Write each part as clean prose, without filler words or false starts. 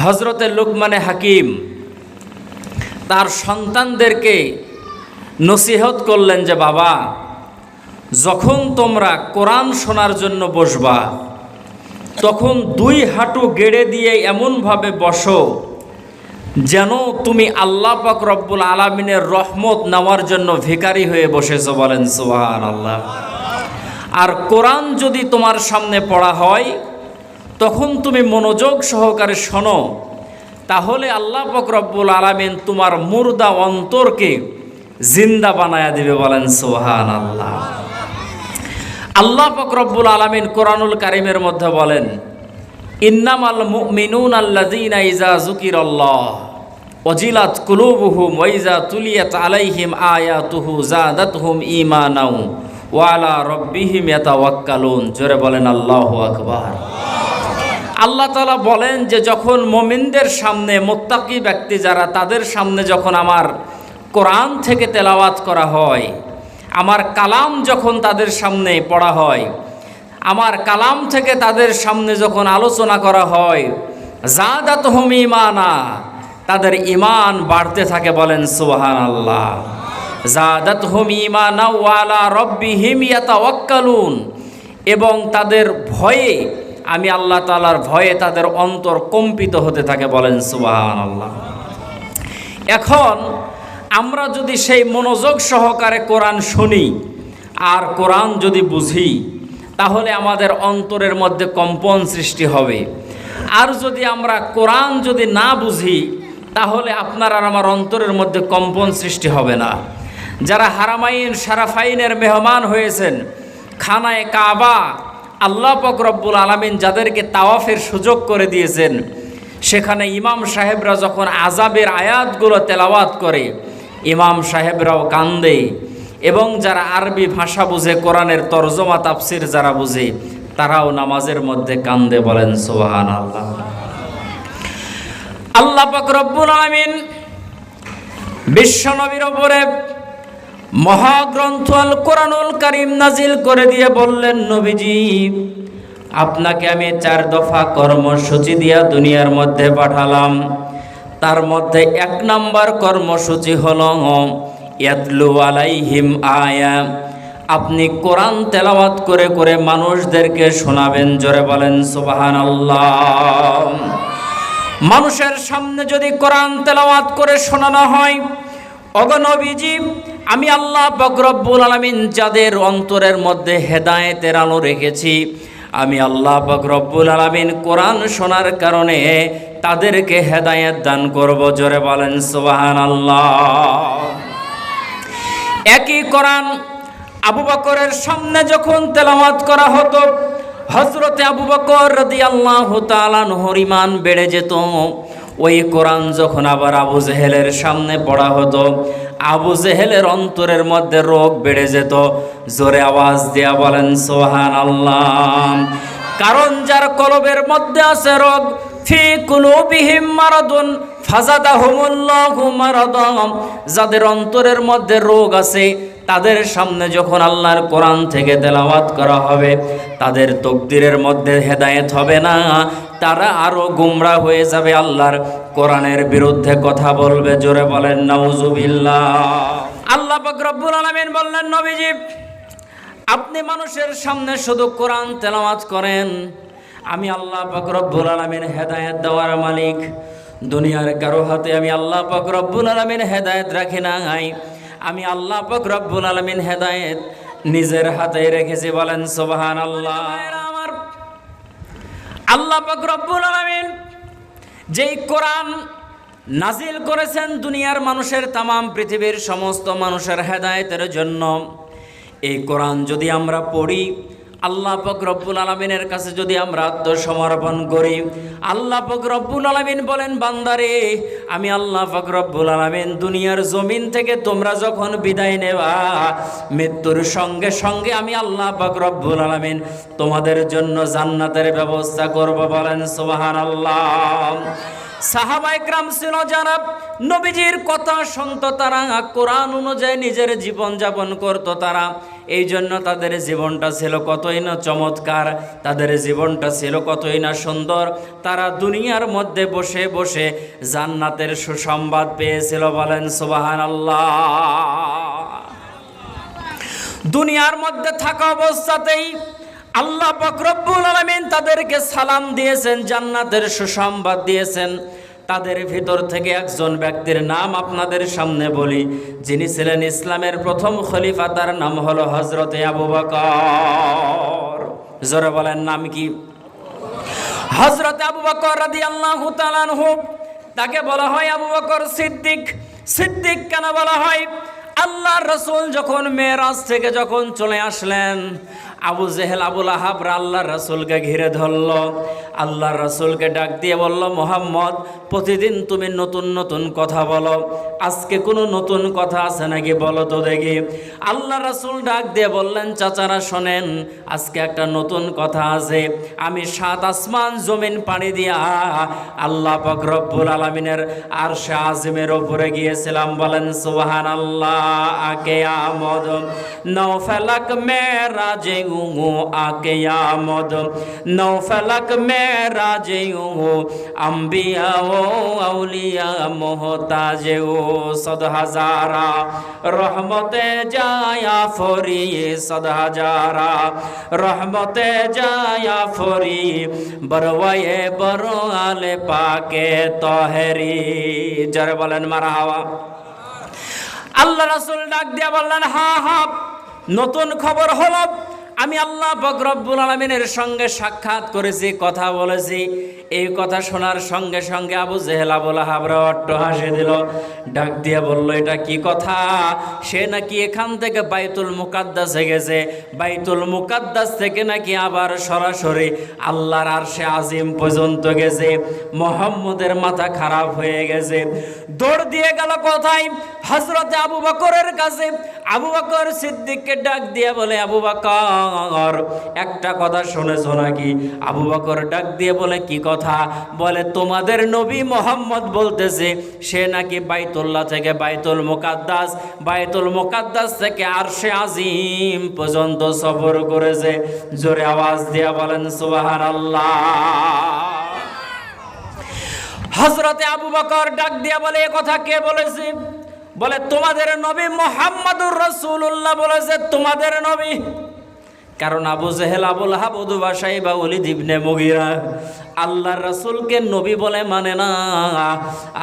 হযরতে লুকমানে হাকিম তার সন্তানদেরকে নসিহত করলেন যে বাবা, যখন তোমরা কোরআন শোনার জন্য বসবা তখন দুই হাঁটু গেড়ে দিয়ে এমনভাবে বসো যেন তুমি আল্লাহ পাক রব্বুল আলামিনের রহমত নেওয়ার জন্য ভিখারি হয়ে বসেছো। বলেন সুবহানাল্লাহ। আর কোরআন যদি তোমার সামনে পড়া হয় তখন তুমি মনোযোগ সহকারে শোনো, তাহলে আল্লাহ পাক রব্বুল আলামিন তোমার মুর্দা অন্তরকে জিন্দা বানায়া দিবে। বলেন সুবহানাল্লাহ। আল্লাহ পাক রব্বুল আলামিন কোরআনুল কারীমের মধ্যে বলেন, ইন্নামাল মুমিনুনা আল্লাযীনা ইযা যুকিরাল্লাহ ওয়াজিলাত কুলুবুহুম ওয়া ইযা তুলিয়াত আলাইহিম আয়াতুহু যাদাতহুম ঈমানাও ওয়া আলা রাব্বিহিম ইয়াতাওয়াক্কালুন। জোরে বলেন আল্লাহু আকবার। আল্লাহ তাআলা বলেন যে যখন মুমিনদের সামনে, মুত্তাকি ব্যক্তি যারা, তাদের সামনে যখন আমার কোরআন থেকে তেলাওয়াত করা হয়, আমার কালাম যখন তাদের সামনে পড়া হয়, আমার কালাম থেকে তাদের সামনে যখন আলোচনা করা হয়, যাদাতহুম ঈমানা, তাদের ঈমান বাড়তে থাকে। বলেন সুবহানাল্লাহ। যাদাতহুম ঈমানা ওয়া আলা রাব্বিহিম ইয়াতাওয়াক্কালুন, এবং তাদের ভয়ে, আমি আল্লাহ তাআলার ভয়ে তাদের অন্তর কম্পিত হতে থাকে। বলেন সুবহানাল্লাহ। এখন আমরা যদি সেই মনোযোগ সহকারে কোরআন শুনি আর কোরআন যদি বুঝি, তাহলে আমাদের অন্তরের মধ্যে কম্পন সৃষ্টি হবে। আর যদি আমরা কোরআন যদি না বুঝি, তাহলে আপনার আর আমার অন্তরের মধ্যে কম্পন সৃষ্টি হবে না। যারা হারামাইন শারাফাইনের মেহমান হয়েছেন, খানায়ে কাবা আল্লাহ পাক রব্বুল আলামিন যাদেরকে তাওয়াফের সুযোগ করে দিয়েছেন, সেখানে ইমাম সাহেবরা যখন আযাবের আয়াতগুলো তেলাওয়াত করে, ইমাম সাহেবরাও কান্দে, এবং যারা আরবি ভাষা বুঝে, কোরআনের তরজমা তাফসির যারা বুঝে, তারাও নামাজের মধ্যে কান্দে। বলেন সুবহানাল্লাহ। আল্লাহ পাক রব্বুল আলামিন বিশ্বনবীর উপরে মহাগ্রন্থ আল কোরআনুল কারীম নাজিল করে দিয়ে বললেন, নবীজি, আপনাকে আমি 4 দফা কর্মসূচি দিয়া দুনিয়ার মধ্যে পাঠালাম। তার মধ্যে 1 নাম্বার কর্মসূচি হলো ইয়াতলু আলাইহিম আয়া, আপনি কোরআন তেলাওয়াত করে করে মানুষদেরকে শোনাবেন। জোরে বলেন সুবহানাল্লাহ। মানুষের সামনে যদি কোরআন তেলাওয়াত করে শোনানো হয়, ওগো নবীজি, আমি আল্লাহ পাক রব্বুল আলামিন যাদের অন্তরের মধ্যে হেদায়েতের আলো রেখেছি, আমি আল্লাহ পাক রব্বুল আলামিন কোরআন শোনার কারণে তাদেরকে হেদায়েত দান করব। জোরে বলেন সুবহানাল্লাহ। একই কোরআন আবু বকরের সামনে যখন তেলাওয়াত করা হতো, হযরতে আবু বকর রাদিয়াল্লাহু তাআলা আনহুর ঈমান বেড়ে যেত। ওই কোরআন যখন আবার আবু জেহেলের সামনে পড়া হতো, আবু জেহেলের অন্তরের মধ্যে রোগ বেড়ে যেত। জোরে আওয়াজ দিয়া বলেন সুবহানাল্লাহ। কারণ যার কলবের মধ্যে আছে রোগ, ফি কুলুবিহিম মারাদুন ফাজাদাহুমুল্লাহু মারাদাম, যাদের অন্তরের মধ্যে রোগ আছে, তাদের সামনে যখন আল্লাহর কোরআন থেকে তেলাওয়াত করা হবে, তাদের তাকদীরের মধ্যে হেদায়েত হবে না, তারা আরো গোমরা হয়ে যাবে, আল্লাহর কোরআনের বিরুদ্ধে কথা বলবে। জোরে বলেন নাউজুবিল্লাহ। আল্লাহ পাক রব্বুল আলামিন বললেন, নবীজি, আপনি মানুষের সামনে শুধু কোরআন তেলাওয়াত করেন। আমি আল্লাহ পাক রব্বুল আলামিন হেদায়েত দেওয়ার মালিক। দুনিয়ার কারো হাতে আমি আল্লাহ পাক রব্বুল আলামিন হেদায়েত রাখি নাই। আমি আল্লাহ পাক রব্বুল আলামিন হেদায়েত নিজের হাতে রেখেছি। বলেন সুবহানাল্লাহ। আমার আল্লাহ পাক রব্বুল আলামিন যেই কোরআন নাজিল করেছেন দুনিয়ার মানুষের, তামাম পৃথিবীর সমস্ত মানুষের হেদায়েতের জন্য, এই কোরআন যদি আমরা পড়ি, আল্লাহ পাক রব্বুল আলামিনের কাছে যদি আমরা আত্মসমর্পণ করি, আল্লাহ পাক রব্বুল আলামিন বলেন, বান্দারে, আমি আল্লাহ পাক রব্বুল আলামিন দুনিয়ার জমিন থেকে তোমরা যখন বিদায় নেবা, মৃত্যুর সঙ্গে সঙ্গে আমি আল্লাহ পাক রব্বুল আলামিন তোমাদের জন্য জান্নাতের ব্যবস্থা করব। বলেন সুবহানাল্লাহ। সাহাবায়ে কেরাম ছিল যারা নবীজির কথা শুনতো, তারা কোরআন অনুযায়ী নিজের জীবন যাপন করতো, তারা এই জন্য তাদের জীবনটা ছিল কতই না চমৎকার, তাদের জীবনটা ছিল কতই না সুন্দর। তারা দুনিয়ার মধ্যে বসে বসে জান্নাতের সুসংবাদ পেয়েছিল। বলেন সুবহানাল্লাহ। দুনিয়ার মধ্যে থাকা অবস্থাতেই আল্লাহ পাক রব্বুল আলামিন তাদেরকে সালাম দিয়েছেন, জান্নাতের সুসংবাদ দিয়েছেন। তাদের ভিতর থেকে একজন ব্যক্তির নাম আপনাদের সামনে বলি, যিনি ছিলেন ইসলামের প্রথম খলিফা। তার নাম হলো হযরতে আবু বকর। জোরে বলেন নাম কি? হযরতে আবু বকর রাদিয়াল্লাহু তাআলা আনহু, তাকে বলা হয় আবু বকর সিদ্দিক। সিদ্দিক কেন বলা হয়? আল্লাহর রাসূল যখন মেরাজ থেকে যখন চলে আসলেন, আবু জেহেল আবুল আহাবরা আল্লাহর রাসূলকে ঘিরে ধরল। আল্লাহর রাসূলকে ডাক দিয়ে বলল, মুহাম্মদ, প্রতিদিন তুমি নতুন নতুন কথা বলো, আজকে কোনো নতুন কথা আছে নাকি বলো তো দেখি। আল্লাহর রাসূল ডাক দিয়ে বললেন, চাচারা শোনেন, আজকে একটা নতুন কথা আছে। আমি 7 আসমান জমিন পাড়ি দিয়া আল্লাহ পাক রব্বুল আলামিনের আরশে আজিমের উপরে গিয়েছিলাম। বলেন সুবহানাল্লাহ। আকে আমদ নৌফলক মেরাজে আকে আমদ নৌফলক মেরাজে আম্বিয়া ও আউলিয়া মোহতাজে ও সদ হাজারা রহমতে জায়া ফরি সদ হাজারা রহমতে জায়া ফরি বরওয়ে বরো আলে পাকে তহেরি। যারা বলেন মারহাবা। আল্লাহ রাসূল ডাক দিয়া বললেন, হ্যাঁ হ্যাঁ, নতুন খবর হলো, আমি আল্লাহ পাক রব্বুল আলামিনের সঙ্গে সাক্ষাৎ করেছি, কথা বলেছি। এই কথা শোনার সঙ্গে সঙ্গে আবু জেহেল আবুল আহাবরা অট্টহাসি দিল। ডাক দিয়ে বলল, এটা কি কথা? সে নাকি এখান থেকে বাইতুল মুকাদ্দাসে গেছে, বাইতুল মুকাদ্দাস থেকে নাকি আবার সরাসরি আল্লাহর আরশে আজিম পর্যন্ত গেছে। মুহাম্মদের মাথা খারাপ হয়ে গেছে, দৌড় দিয়ে গেল কোথায়? হযরতে আবু বকরের কাছে। আবু বকর সিদ্দিককে ডাক দিয়ে বলে, আবু বকর, একটা কথা শুনেছো নাকি? আবু বকর ডাক দিয়ে বলে, কি কথা? বলে, তোমাদের নবী মুহাম্মদ বলতেছে সে নাকি বাইতুল্লাহ থেকে বাইতুল মুকাদ্দাস থেকে আরশে আজিম পর্যন্ত সফর করেছে। জোরে আওয়াজ দিয়া বলেন সুবহানাল্লাহ। হযরতে আবু বকর ডাক দিয়া বলে, এ কথা কে বলেছে? বলে, তোমাদের নবী মুহাম্মাদুর রাসূলুল্লাহ বলেছে, তোমাদের নবী। কারণ আবু জেহেল আবুল আহাব উতবা সাইবা ওয়ালিদ ইবনে মুগীরা আল্লাহর রাসূলকে নবী বলে মানে না,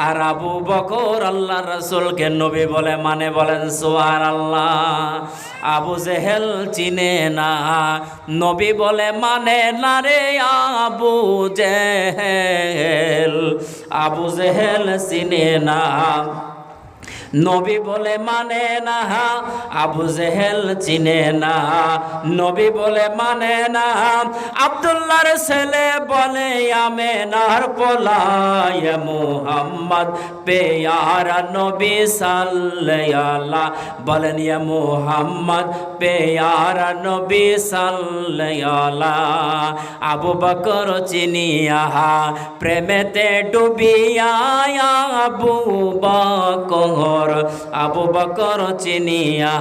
আর আবু বকর আল্লাহর রাসূলকে নবী বলে মানে। বলেন সুবহানাল্লাহ। আবু জেহেল চিনে না, নবী বলে মানে না রে আবু জেহেল। আবু জেহেল চিনে না, নবী বলে মানে না। আবু জেহেল চিনে না, নবী বলে মানে না। আব্দুল্লাহর ছেলে বলে আমেনার পোলায় মুহাম্মদ পেয়ারা নবী সাল্লাল্লাহ। বলেন ইয়া মুহাম্মদ পেয়ারা নবী সাল্লাল্লাহ। আবু বকর চিনিয়া প্রেমেতে ডুবিয়া আবু বকর আবু বকর চিনিয়া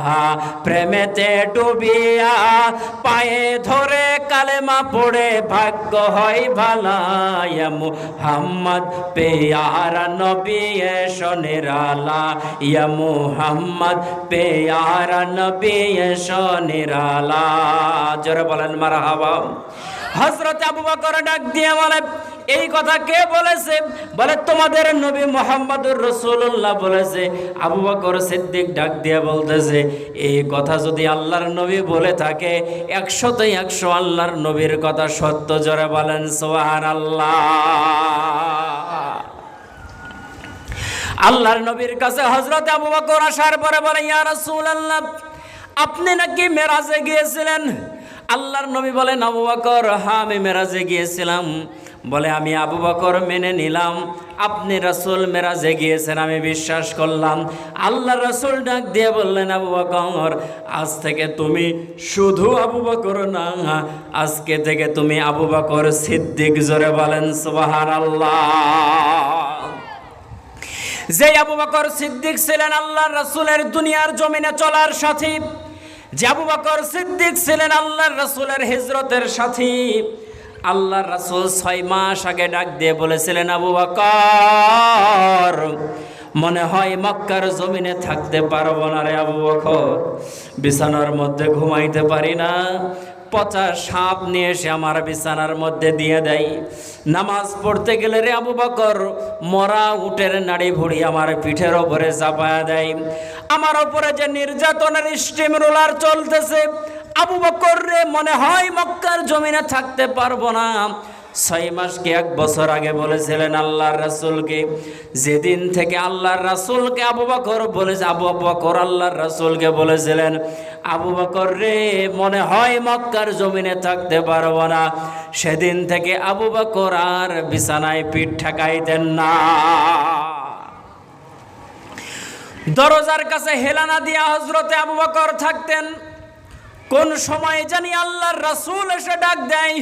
প্রেমেতে ডুবিয়া পায়ে ধরে কালেমা পড়ে ভাগ্য হয় ভালা। ইয়া মুহাম্মদ পেয়ারা নবী এসো নিরালা। ইয়া মুহাম্মদ পেয়ারা নবী এসো নিরালা। জোরে বলেন মারহাবা। হযরত আবু বকর ডাক দিয়ে বলে, এই কথা কে বলেছে? বলে, তোমাদের নবী মুহাম্মদুর রাসূলুল্লাহ বলেছে। আবু বকর সিদ্দিক ডাক দিয়ে বলতেছে, এই কথা যদি আল্লাহর নবী বলে থাকে 100তে 100 আল্লাহর নবীর কথা সত্য। জোরে বলেন সুবহানাল্লাহ। আল্লাহর নবীর কাছে হযরত আবু বকর আসার পরে বলে, ইয়া রাসূলুল্লাহ, আপনি নাকি মেরাজে গিয়েছিলেন? আল্লাহর নবী বলেন, আবু বকর, হ্যাঁ আমি মেরাজে গিয়েছিলাম। বলে, আমি আবু বকর মেনে নিলাম, আপনি রাসূল মেরাজে গিয়েছেন, আমি বিশ্বাস করলাম। আল্লাহর রাসূল ডাক দিয়ে বললেন, আবু বকর, আজ থেকে তুমি শুধু আবু বকর না, আজকে থেকে তুমি আবু বকর সিদ্দিক। জোরে বলেন সুবহানাল্লাহ। যে আবু বকর সিদ্দিক ছিলেন আল্লাহর রাসূলের দুনিয়ার জমিনে চলার সাথী, যে আবু বকর সিদ্দিক ছিলেন আল্লাহর রাসূলের হিজরতের সাথী। আল্লাহর রাসূল 6 মাস আগে ডাক দিয়ে বলেছিলেন, আবু বকর মনে হয় মক্কার জমিনে থাকতে পারবো না রে আবু বকর, বিছানার মধ্যে ঘুমাইতে পারি না, পচা সাপ নিয়ে এসে আমার বিছানার মধ্যে দিয়ে দেয়। নামাজ পড়তে গেলে রে আবু বকর মরা উটের নাড়ি ভুড়ি আমার পিঠের ওপরে চাপায়া দেয়। আমার ওপরে যে নির্যাতনের স্টিম রোলার চলতেছে, আবু বকর রে মনে হয় মক্কার জমিনে থাকতে পারবো না। 6 মাস কি 1 বছর আগে বলেছিলেন আল্লাহর রাসূলকে। যেদিন থেকে আল্লাহর রাসূলকে আবু বকর বলেছে, আবু বকর আল্লাহর রাসূলকে বলেছিলেন, আবু বকর রে মনে হয় মক্কার জমিনে থাকতে পারবো না, সেদিন থেকে আবু বকর আর বিছানায় পিঠ ঠেকাইতেন না। দরজার কাছে হেলানা দিয়া হযরতে আবু বকর থাকতেন। কোন সময় জানি আল্লাহর রাসূল এসে ডাক দেয়,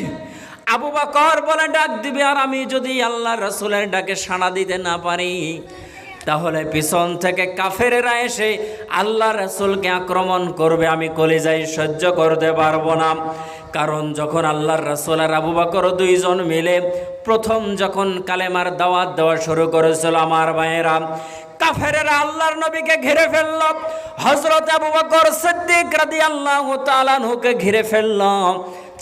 আবু বকর বলে ডাক দিবে, আর আমি যদি আল্লাহর রাসূলের ডাকে সাড়া দিতে না পারি, তাহলে পিছন থেকে কাফেরেরা এসে আল্লাহর রাসূলকে আক্রমণ করবে, আমি কলিজায় সহ্য করতে পারবো না। কারণ যখন আল্লাহর রাসূল আর আবু বকর দুইজন মিলে প্রথম যখন কালেমার দাওয়াত দেওয়া শুরু করেছিল, আমার ভাইয়েরা, কাফেরেরা আল্লাহর নবীকে ঘিরে ফেলল। হযরত আবু বকর সিদ্দিক রাদিয়াল্লাহু তাআলা আনহুকে ঘিরে ফেলল,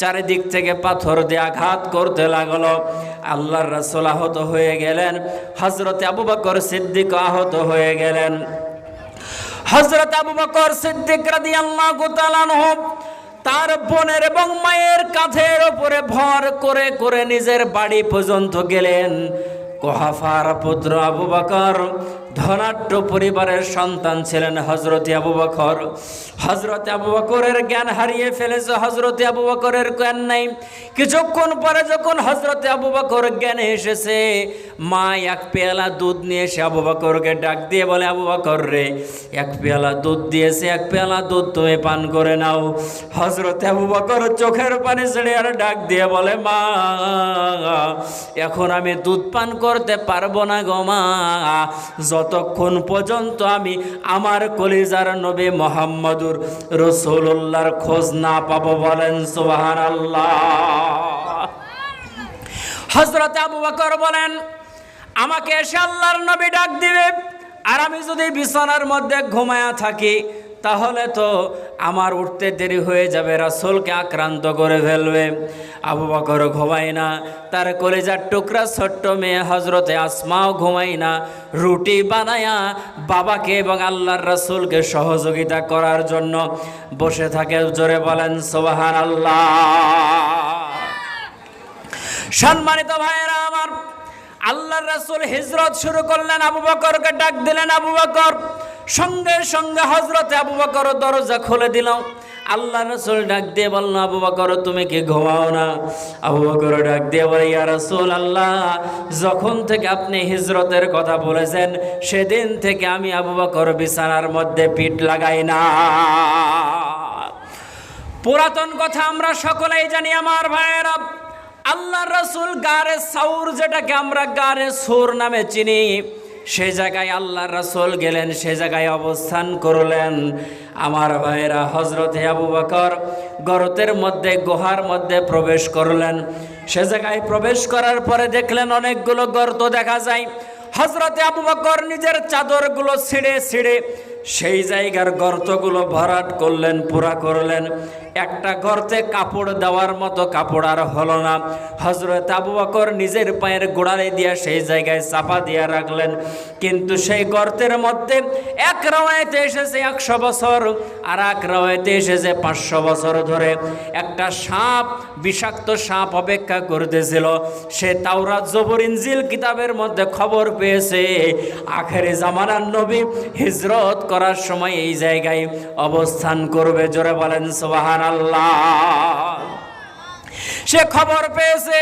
চারিদিক থেকে পাথর দিয়ে আঘাত করতে লাগলো। আল্লাহর রাসূল আহত হয়ে গেলেন, হযরত আবু বকর সিদ্দিক আহত হয়ে গেলেন। হযরত আবু বকর সিদ্দিক রাদিয়াল্লাহু তাআলা আনহু তার বোনের এবং মায়ের কাঁধের উপরে ভর করে করে নিজের বাড়ি পর্যন্ত গেলেন। কুহাফার পুত্র আবু বকর ধনাঢ্য পরিবারের সন্তান ছিলেন হযরত আবু বকর। হযরত আবু বকরের জ্ঞান হারিয়ে ফেলেছে, হযরত আবু বকরের জ্ঞান নাই। কিছুক্ষণ পরে যখন হযরত আবু বকর জ্ঞানে এসেছে, মা 1 পেয়ালা দুধ নিয়ে এসে আবু বকরকে ডাক দিয়ে বলে, আবু বকর রে 1 পেয়ালা দুধ দিয়েছে, 1 পেয়ালা দুধ তুমি পান করে নাও। হযরত আবু বকর চোখের পানি ছেড়ে আর ডাক দিয়ে বলে, মা এখন আমি দুধ পান করতে পারবো না গো মা, যতক্ষণ পর্যন্ত আমি আমার কলিজার নবী মুহাম্মদুর রাসূলুল্লাহর খোঁজ না পাবো। বলেন সুবহানাল্লাহ। হযরত আবু বকর বলেন, আমাকে এসে আল্লাহর নবী ডাক দিবে, আর আমি যদি বিছানার মধ্যে ঘুমায়া থাকি, তাহলে তো আমার উঠতে দেরি হয়ে যাবে, রাসূলকে আক্রান্ত করে ফেলবে। আবু বকর ঘুমায় না, তার কলিজার টুকরা ছোট্ট মেয়ে হযরতে আসমাও ঘুমায় না, রুটি বানায়া বাবাকে এবং আল্লাহর রাসূলকে সহযোগিতা করার জন্য বসে থাকে। জোরে বলেন সুবহানাল্লাহ। সম্মানিত ভাইয়েরা আমার, আল্লাহর রাসূল হিজরত শুরু করলেন, আবু বকরকে ডাক দিলেন। আবু বকর সঙ্গে সঙ্গে হযরতে আবু বকর দরজা খুলে দিল। আল্লাহর রাসূল ডাক দিয়ে বলল, আবু বকর তুমি কি ঘুমাও না? আবু বকর ডাক দিয়ে বলে, ইয়া রাসূলুল্লাহ, যখন থেকে আপনি হিজরতের কথা বলেছেন, সেদিন থেকে আমি আবু বকর বিছানার মধ্যে পিঠ লাগাই না। পুরাতন কথা আমরা সকলেই জানি আমার ভাইয়েরা। আল্লাহর রাসূল গারে সাউর, যেটাকে আমরা গারে সুর নামে চিনি, সেই জায়গায় আল্লাহর রাসূল গেলেন, সে জায়গায় অবস্থান করলেন। আমার ভাইয়েরা, হযরতে আবু বকর গর্তের মধ্যে, গুহার মধ্যে প্রবেশ করলেন। সে জায়গায় প্রবেশ করার পরে দেখলেন অনেকগুলো গর্ত দেখা যায়। হযরতে আবু বকর নিজের চাদরগুলো ছিঁড়ে ছিঁড়ে সেই জায়গার গর্তগুলো ভরাট করলেন, পুরা করলেন। একটা গর্তে কাপড় দেওয়ার মতো কাপড় আর হলো না। হযরত আবু বকর নিজের পায়ের গোড়ালি দিয়ে সেই জায়গায় চাপা দিয়ে রাখলেন। কিন্তু সেই গর্তের মধ্যে এক রাওয়ায়াতে এসেছে 100 বছর, আর এক রাওয়ায়াতে এসেছে 500 বছর ধরে একটা সাপ, বিষাক্ত সাপ অপেক্ষা করতেছিল। সে তাওরাত, জবুর, ইনজিল কিতাবের মধ্যে খবর পেয়েছে আখেরি জামানার নবী হিজরত করার সময় এই জায়গায় অবস্থান করবে। জোরে বলেন সুবহানাল্লাহ। সে খবর পেয়েছে,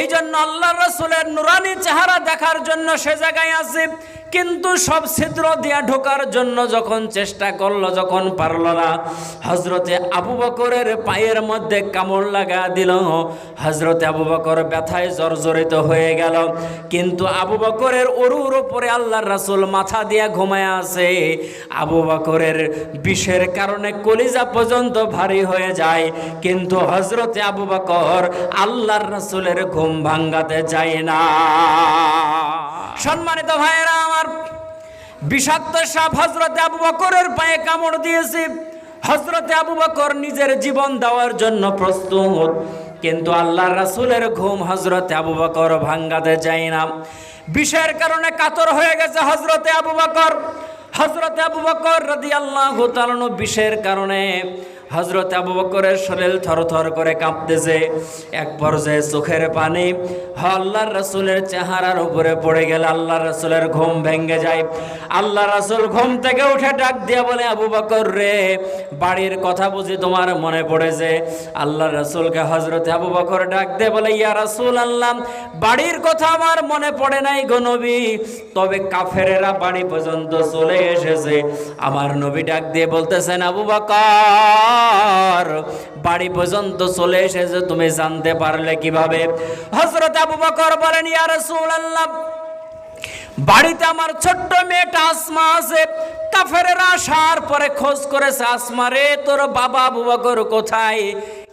এই জন্য আল্লাহর রাসূলের নুরানি চেহারা দেখার জন্য সে জায়গায় আছে। কিন্তু সব ছিদ্র দিয়া ঢোকার জন্য যখন চেষ্টা করলো, যখন পারল না, হজরতে আবু বকরের পায়ের মধ্যে কামড় লাগা দিল। হজরতে আবু বকর ব্যথায় জর্জরিত হয়ে গেল। কিন্তু আবু বকরের উরুর উপরে আল্লাহর রাসূল মাথা দিয়া ঘুমায় আছে। আবু বকরের বিষের কারণে কলিজা পর্যন্ত ভারী হয়ে যায়, কিন্তু হজরতে আবু বকর আল্লাহর রাসূলের ঘুম ভাঙ্গাতে যায় না। সম্মানিত ভাইয়েরা আমার, বিষাক্ত সাপ হজরতে আবু বকরের পায়ে কামড় দিয়েছে। হজরতে আবু বকর নিজের জীবন দেওয়ার জন্য প্রস্তুত, কিন্তু আল্লাহর রাসূলের ঘুম হজরতে আবু বকর ভাঙ্গাতে যায় না। বিষের কারণে কাতর হয়ে গেছে হজরতে আবু বকর। হজরতে আবু বকর রাদিয়াল্লাহু তাআলা বিষের কারণে হজরত আবু বকরের শরীর থরথর করে কাঁপতেছে। এক পর্যায়ে চোখের পানি আল্লাহর রাসূলের চেহারার উপরে পড়ে গেল। আল্লাহর রাসূলের ঘুম ভেঙে যায়। আল্লাহর রাসূল ঘুম থেকে উঠে ডাক দিয়ে বলে, আবু বকর রে, বাড়ির কথা বুঝি তোমার মনে পড়েছে? আল্লাহর রাসূলকে হজরত আবু বকর ডাক দিয়ে বলে, ইয়া রাসূলুল্লাহ, বাড়ির কথা আমার মনে পড়ে নাই গো নবী, তবে কাফেরেরা বাড়ি পর্যন্ত চলে এসেছে। আমার নবী ডাক দিয়ে বলতেছেন, আবু বকর, বাড়ি পর্যন্ত চলে এসেছে তুমি জানতে পারলে কিভাবে? হযরত আবু বকর বলেন, ইয়া রাসূলুল্লাহ, বাড়িতে আমার ছোট্ট মেয়েটা আসমা আছে। কাফেরেরা আসার পরে খোঁজ করেছে, আসমা রে, তোর বাবা আবু বকর কোথায়?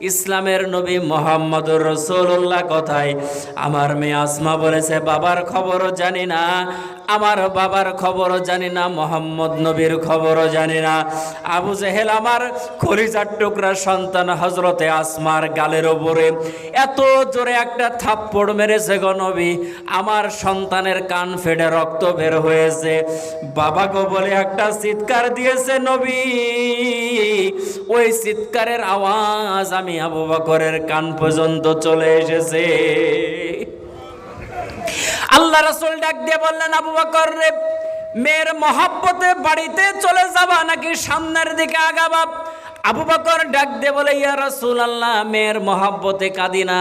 ইসলামের নবী মুহাম্মদুর রাসূলুল্লাহ কোথায়? আমার মেয়ে আসমা বলেছে, বাবার খবরও জানি না, আমার বাবার খবরও জানি না, মোহাম্মদ নবীর খবরও জানি না। আবু জেহেল আমার কলিজার টুকরা সন্তান হজরতে আসমার গালের ওপরে এত জোরে একটা থাপ্পড় মেরেছে গো নবী, আমার সন্তানের কান ফেটে রক্ত বের হয়েছে। বাবা গো বলে একটা চিৎকার দিয়েছে নবী, ওই চিৎকারের আওয়াজ আমি আবু বকরের কান পর্যন্ত চলে এসেছে। আল্লাহ রাসূল ডাক দিয়ে বললেন, আবু বকর রে, মেয়ের মহব্বতে বাড়িতে চলে যাবা নাকি সামনের দিকে আগাবা? আবু বকর ডাক দিয়ে বলে, ইয়া রাসূলুল্লাহ, মেয়ের মহব্বতে কাঁদি না,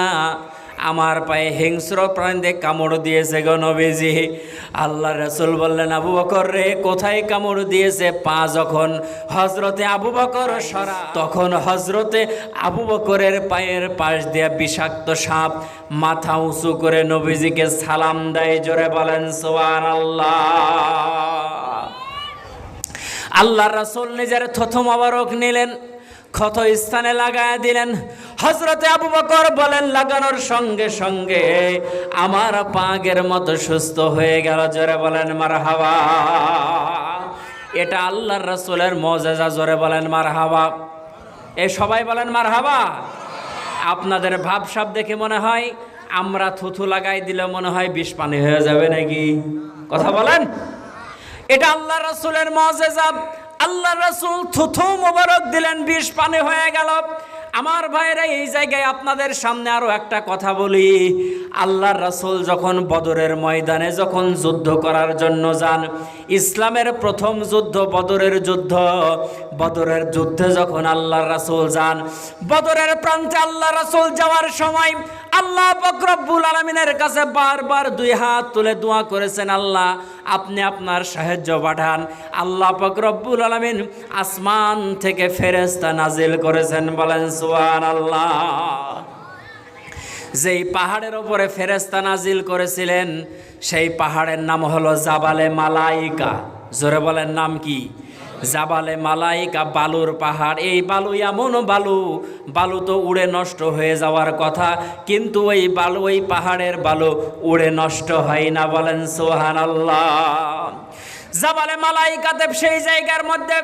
আমার পায়ে হিংস্র প্রাণীতে কামড় দিয়েছে গো নবীজি। আল্লাহ রাসূল বললেন, আবু বকর রে, কোথায় কামড় দিয়েছে? পা যখন হজরতে আবু বকর সরা, তখন হজরতে আবু বকরের পায়ের পাশ দিয়ে বিষাক্ত সাপ মাথা উঁচু করে নবীজিকে সালাম দেয়। জোরে বলেন সুবহানাল্লাহ। আল্লাহ রাসূল নিজের থুথু মোবারক নিলেন, ক্ষত স্থানে লাগায় দিলেন। হযরতে আবু বকর বলেন, লাগানোর সঙ্গে সঙ্গে আমার পা আগের মতো সুস্থ হয়ে গেল। জোরে বলেন মারহাবা। এটা আল্লাহর রাসূলের মুজিজা। জোরে বলেন মারহাবা। এই সবাই বলেন মারহাবা। আপনাদের ভাবসাব দেখে মনে হয় আমরা থুথু লাগাই দিলে মনে হয় বিষ পানি হয়ে যাবে নাকি? কথা বলেন। এটা আল্লাহর রাসূলের মুজিজা। আল্লাহ রাসূল থুথু মোবারক দিলেন, বিষ পানি হয়ে গেল। আমার ভাইরা, এই জায়গায় আপনাদের সামনে আরো একটা কথা বলি। আল্লাহর রাসূল যখন বদরের ময়দানে যখন যুদ্ধ করার জন্য যান, ইসলামের প্রথম যুদ্ধ বদরের যুদ্ধ। বদরের যুদ্ধে যখন আল্লাহর রাসূল যান, বদরের প্রান্তে আল্লাহর রাসূল যাওয়ার সময় আল্লাহ পাক রব্বুল আলামিনের কাছে বারবার দুই হাত তুলে দোয়া করেছেন, আল্লাহ আপনি আপনার সাহায্য পাঠান। আল্লাহ পাক রব্বুল আলামিন আসমান থেকে ফেরেশতা নাজিল করেছেন। বলেন সুবহানাল্লাহ। যেই পাহাড়ের উপরে ফেরেশতা নাজিল করেছিলেন, সেই পাহাড়ের নাম হলো জাবালে মালাইকা। জোরে বলেন, নাম কি? জাবালে মালাইকা, বালুর পাহাড়। এই বালু এমন বালু তো উড়ে নষ্ট হয়ে যাওয়ার কথা, কিন্তু ওই বালু, ওই পাহাড়ের বালু উড়ে নষ্ট হয় না। বলেন সুবহানাল্লাহ। জাবালে মালাইকাতে সেই জায়গার মধ্যে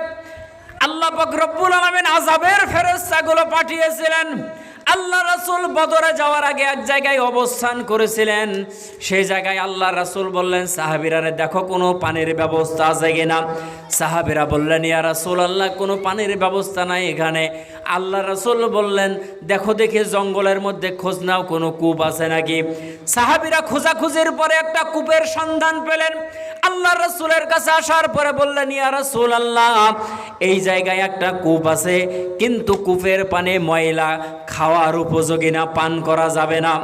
আল্লাহ পাক রব্বুল আলামিন আযাবের ফেরেশতাগুলো পাঠিয়েছিলেন। আল্লাহ রাসূল বদরে যাওয়ার আগে এক জায়গায় অবস্থান করেছিলেন। সেই জায়গায় আল্লাহ রাসূল বললেন, সাহাবীরা দেখো কোনো পানির ব্যবস্থা আছে কিনা? সাহাবীরা বললেন, ইয়া রাসূলুল্লাহ, কোনো পানির ব্যবস্থা নাই এখানে। আল্লাহ রাসূল বললেন, দেখো দেখি জঙ্গলের মধ্যে খোঁজ নাও, কোনো কূপ আছে নাকি। সাহাবীরা খোঁজাখুঁজির পরে একটা কূপের সন্ধান পেলেন। আল্লাহ রাসূলের কাছে আসার পরে বললেন, ইয়া রাসূলুল্লাহ, এই জায়গায় একটা কূপ আছে, কিন্তু কূপের পানি ময়লা, খাওয়ার উপযোগী না, পান করা যাবে না।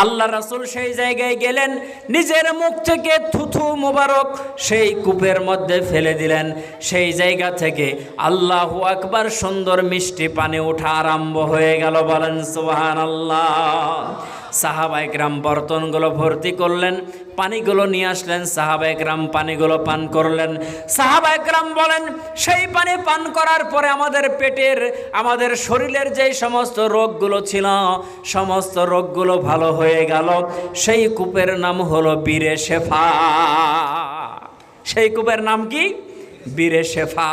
আল্লাহ রাসূল সেই জায়গায় গেলেন, নিজের মুখ থেকে থুথু মোবারক সেই কূপের মধ্যে ফেলে দিলেন। সেই জায়গা থেকে আল্লাহু আকবার সুন্দর মিষ্টি পানি ওঠা আরম্ভ হয়ে গেল। বলেন সুবহানাল্লাহ। সাহাবায়ে কেরাম বর্তনগুলো ভর্তি করলেন, পানিগুলো নিয়ে আসলেন, সাহাবায়ে কেরাম পানিগুলো পান করলেন। সাহাবায়ে কেরাম বলেন, সেই পানি পান করার পরে আমাদের পেটের, আমাদের শরীরের যেই সমস্ত রোগগুলো ছিল সমস্ত রোগগুলো ভালো হয়ে গেল। সেই কূপের নাম হলো বীরে শেফা। সেই কূপের নাম কি? বীরে শেফা।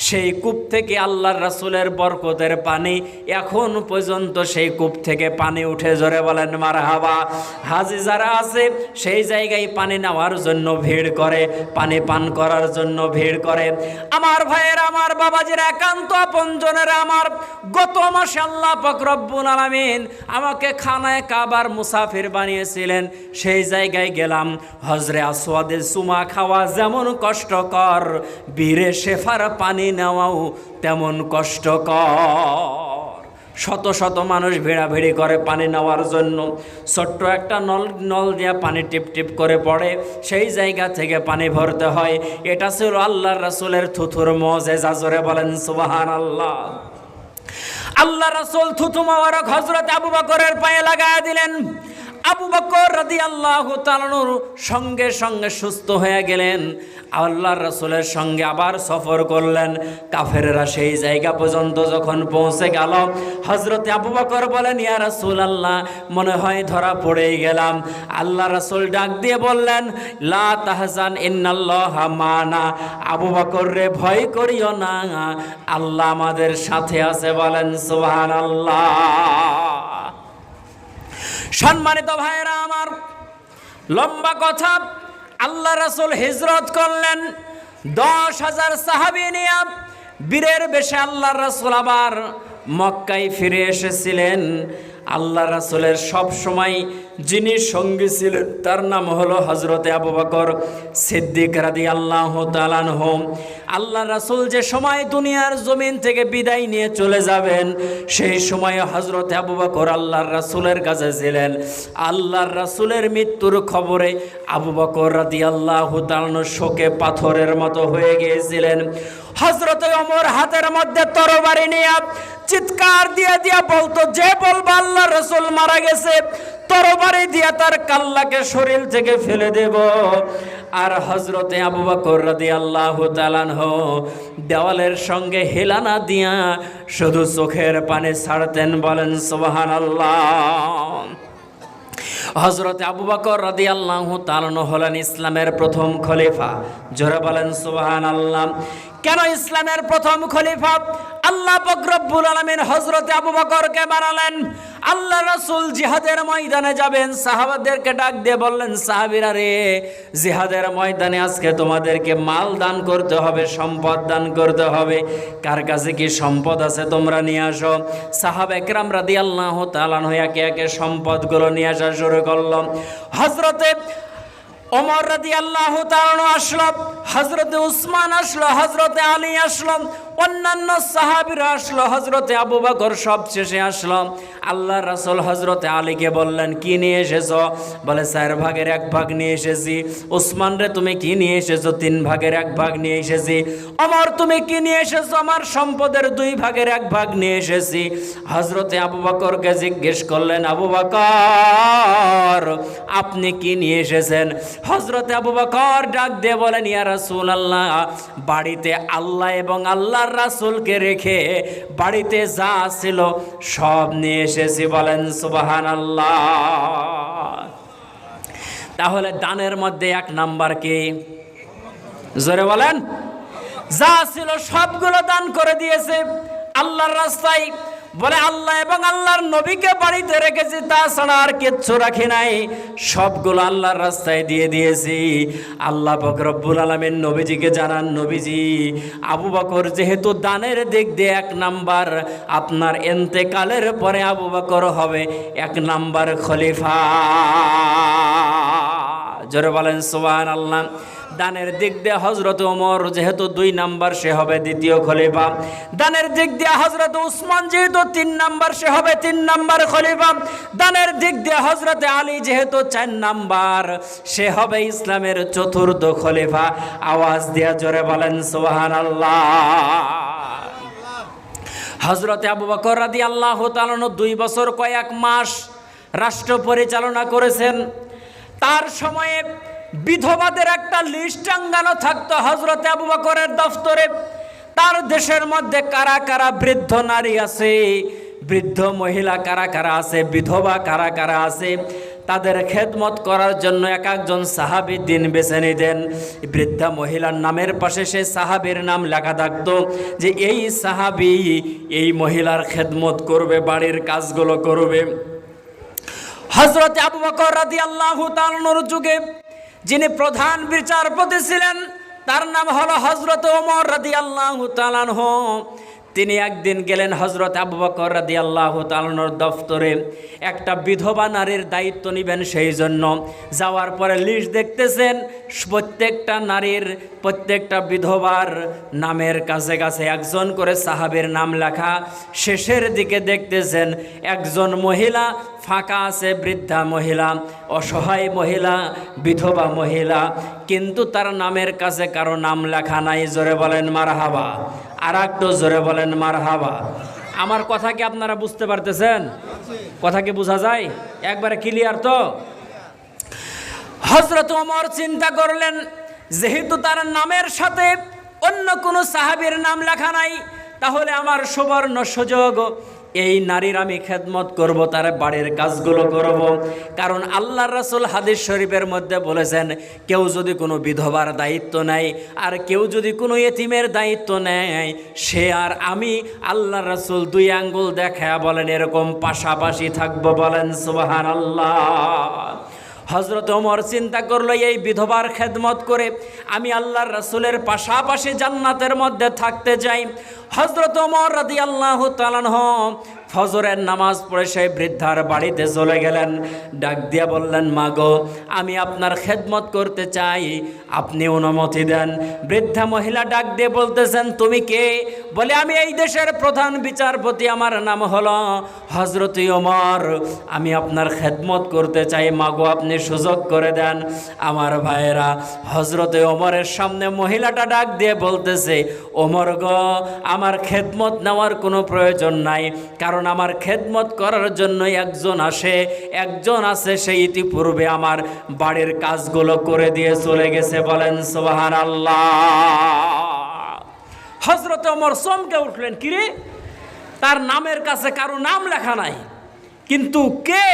সেই কূপ থেকে আল্লাহর রাসূলের বরকতের পানি এখন পর্যন্ত সেই কূপ থেকে পানি উঠে, জোরে বলেন মারহাবা। হাজি যারা আছে সেই জায়গায় পানি নেওয়ার জন্য ভিড় করে, পানি পান করার জন্য ভিড় করে। আমার ভাইয়েরা, আমার বাবাজিরা, একান্ত আপনজনেরা আমার, গত মাসে আল্লাহ পাক রব্বুল আলামিন আমাকে খানায়ে কাবার মুসাফির বানিয়েছিলেন। সেই জায়গায় গেলাম। হজরে আসওয়াদের চুমা খাওয়া যেমন কষ্টকর, বীরে শেফার পানি নেওয়াও তেমন কষ্টকর। শত শত মানুষ ভিড়াভিড়ি করে পানি নেওয়ার জন্য। ছোট্ট একটা নল দিয়ে পানি টিপ টিপ করে পড়ে, সেই জায়গা থেকে পানি ভরতে হয়। এটা ছিল আল্লাহর রাসূলের থুথুর মুজিজা, জোরে বলেন সুবহানাল্লাহ। আল্লাহ রাসূল থুথু মোবারক হযরত আবু বকরের পায়ে লাগায় দিলেন। আবু বকর রাদিয়াল্লাহু তাআলা সঙ্গে সঙ্গে সুস্থ হয়ে গেলেন। আল্লাহর রাসূলের সঙ্গে আবার সফর করলেন। কাফেররা সেই জায়গা পর্যন্ত যখন পৌঁছে গেল, হযরতে আবু বকর বলেন, ইয়া রাসূলুল্লাহ, মনে হয় ধরা পড়েই গেলাম। আল্লাহ রাসূল ডাক দিয়ে বললেন, লা তাহজান ইন্নাল্লাহা মানা। আবু বকর রে, ভয় করিও না, আল্লাহ আমাদের সাথে আছে। বলেন সুবহানাল্লাহ। সম্মানিত ভাইরা আমার, লম্বা কথা, আল্লাহ রাসূল হিজরত করলেন 10,000 সাহাবী নিয়ে। বীরের বেশে আল্লাহ রাসূল আবার মক্কায় ফিরে এসেছিলেন। আল্লাহ রাসূলের সব সময় যিনি সঙ্গী ছিলেন তার নাম হলো হযরতে আবু বকর সিদ্দিক রাদিয়াল্লাহু তাআলা আনহু। আল্লাহ রাসূল যে সময় দুনিয়ার জমিন থেকে বিদায় নিয়ে চলে যাবেন, সেই সময় হযরতে আবু বকর আল্লাহর রাসূলের কাছে ছিলেন। আল্লাহর রাসূলের মৃত্যুর খবরে আবু বকর রাদিয়াল্লাহু তাআলা শোকে পাথরের মতো হয়ে গিয়েছিলেন। হযরতে ওমর হাতের মধ্যে তরবারি নিয়ে চিৎকার দিয়ে দিয়ে বলতো, যে বলবে আল্লাহর রাসূল মারা গেছে, তরবারি দিয়ে তার কাল্লাকে শরীর থেকে ফেলে দেব। আর হযরতে আবু বকর রাদিয়াল্লাহু তাআলা আনহু দেওয়ালের সঙ্গে হেলানা দিয়া শুধু চোখের পানি ছাড়তেন। বলেন সুবহানাল্লাহ। হযরতে আবু বকর রাদিয়াল্লাহু তাআলা হলেন ইসলামের প্রথম খলিফা, জোরে বলেন সুবহানাল্লাহ। কেন ইসলামের প্রথম খলিফা? আল্লাহ পাক রব্বুল আলামিন হযরতে আবু বকরকে বানালেন। আল্লাহ রাসূল জিহাদের ময়দানে যাবেন, সাহাবাদেরকে ডাক দিয়ে বললেন, সাহাবীরা রে, জিহাদের ময়দানে আজকে তোমাদেরকে মাল দান করতে হবে, সম্পদ দান করতে হবে। কার কাছে কি সম্পদ আছে তোমরা নিয়ে আসো। সাহাবা কেরাম রাদিয়াল্লাহু তাআলা একে একে সম্পদগুলো নিয়ে আসা শুরু করলাম। হযরতে ওমর রাদিয়াল্লাহু তাআলা আসলো, হযরতে উসমান আসলো, হযরতে আলী আসলো, অন্যান্য সাহাবীরা আসলো, হযরতে আবু বকর সবশেষে আসলো। আল্লাহর রাসূল হযরতে আলীকে বললেন, কি নিয়ে এসেছো? বলে 4 ভাগের 1 ভাগ নিয়ে এসেছি। উসমান রে, তুমি কি নিয়ে এসেছো? 3 ভাগের 1 ভাগ নিয়ে এসেছি। ওমর, তুমি কি নিয়ে এসেছো? আমার সম্পদের 2 ভাগের 1 ভাগ নিয়ে এসেছি। হযরতে আবু বকরকে জিজ্ঞেস করলেন, আবু বকর, আপনি কি নিয়ে এসেছেন? হযরতে আবু বকর ডাক দিয়ে বলেন, ইয়া রাসূলুল্লাহ, বাড়িতে আল্লাহ এবং আল্লাহর রাসূলকে রেখে বাড়িতে যা ছিল সব নিয়ে এসেছি। বলেন সুবহানাল্লাহ। তাহলে দানের মধ্যে 1 নাম্বার কি? জোরে বলেন। যা ছিল সবগুলো দান করে দিয়েছে আল্লাহর রাস্তায়। বলে আল্লাহ এবং আল্লাহর নবীকে বাড়িতে রেখেছি, তাছাড়া আর কিচ্ছু রাখি নাই, সবগুলো আল্লাহর রাস্তায় দিয়ে দিয়েছি। আল্লাহ পাক রব্বুল আলামিন নবীজিকে জানান, নবীজি, আবু বকর যেহেতু দানের দিক দিয়ে 1 নাম্বার, আপনার ইন্তেকালের পরে আবু বকর হবে 1 নাম্বার খলিফা। জোরে বলেন সুবহানাল্লাহ। দানের দিক দিয়ে হযরত ওমর যেহেতু 2 নাম্বার, সে হবে দ্বিতীয় খলিফা। দানের দিক দিয়ে হযরত উসমান যেহেতু 3 নাম্বার, সে হবে 3 নাম্বার খলিফা। দানের দিক দিয়ে হযরত আলী যেহেতু 4 নাম্বার, সে হবে ইসলামের চতুর্থ খলিফা। আওয়াজ দিয়ে জোরে বলেন সুবহানাল্লাহ। হযরত আবু বকর রাদিয়াল্লাহু তাআলা 2 বছর কয়েক মাস রাষ্ট্র পরিচালনা করেছেন। তার সময়ে বিধবাদের একটা লিস্ট টাঙ্গানো থাকতো হযরত আবু বকরের দফতরে। তার দেশের মধ্যে কারা কারা বৃদ্ধ নারী আছে, বৃদ্ধ মহিলা কারা কারা আছে, বিধবা কারা কারা আছে, তাদের খেদমত করার জন্য এক একজন সাহাবী দিন বেছে নিতেন। বৃদ্ধা মহিলার নামের পাশে সেই সাহাবীর নাম লেখা থাকতো যে এই সাহাবী এই মহিলার খেদমত করবে, বাড়ির কাজগুলো করবে। হযরত আবু বকর রাদিয়াল্লাহু তাআলার যুগে যিনি প্রধান বিচারপতি ছিলেন তার নাম হলো হযরত ওমর রাদিয়াল্লাহু তাআলা। তিনি একদিন গেলেন হযরত আবু বকর রাদিয়াল্লাহু তাআলার দফতরে, একটা বিধবা নারীর দায়িত্ব নেবেন। সেই জন্য যাওয়ার পরে লিস্ট দেখতেছেন, প্রত্যেকটা নারীর, প্রত্যেকটা বিধবার নামের কাছে কাছে একজন করে সাহাবীর নাম লেখা। শেষের দিকে দেখতেছেন একজন মহিলা ফাঁকা আছে, বৃদ্ধা মহিলা, অসহায় মহিলা, বিধবা মহিলা, কিন্তু তার নামের কাছে কারো নাম লেখা নাই। জোরে বলেন মারহাবা। আর একটু জোরে বলেন মারহাবা। আমার কথা কি আপনারা বুঝতে পারতেছেন? কথা কি বোঝা যায়? একবারে ক্লিয়ার তো? হযরত ওমর চিন্তা করলেন, যেহেতু তার নামের সাথে অন্য কোনো সাহাবীর নাম লেখা নাই, তাহলে আমার সুবর্ণ সুযোগ, এই নারীর আমি খেদমত করব, তার বাড়ির কাজগুলো করব। কারণ আল্লাহর রাসূল হাদিস শরীফের মধ্যে বলেছেন, কেউ যদি কোনো বিধবার দায়িত্ব নেয় আর কেউ যদি কোনো এতিমের দায়িত্ব নেয়, সে আর আমি আল্লাহর রাসূল 2 আঙ্গুল দেখায়া বলেন এরকম পাশাপাশি থাকবো। বলেন সুবহানাল্লাহ। হযরত ওমর চিন্তা করলো, এই বিধবার খেদমত করে আমি আল্লাহর রাসূলের পাশাপাশি জান্নাতের মধ্যে থাকতে চাই। হযরত ওমর রাদিয়াল্লাহু তাআলা ফজরের নামাজ পড়ে সেই বৃদ্ধার বাড়িতে চলে গেলেন। ডাক দিয়া বললেন, মাগো আমি আপনার খেদমত করতে চাই, আপনি অনুমতি দেন। বৃদ্ধা মহিলা ডাক দিয়ে বলতেছেন, তুমি কে? বলে, আমি এই দেশের প্রধান বিচারপতি, আমার নাম হলো হযরত ওমর, আমি আপনার খেদমত করতে চাই, মাগো আপনি সুযোগ করে দেন। আমার ভাইয়েরা, হযরত ওমরের সামনে মহিলাটা ডাক দিয়ে বলতেছে, ওমর গো, আমার খেদমত নেওয়ার কোনো প্রয়োজন নাই, কারণ আমার খেদমত করার জন্য একজন আছে, সে ইতিপূর্বে আমার বাড়ির কাজগুলো করে দিয়ে চলে গেছে। বলেন সুবহানাল্লাহ। হযরত ওমর চমকে উঠলেন, কিরে, তার নামের কাছে কারো নাম লেখা নাই, কিন্তু কে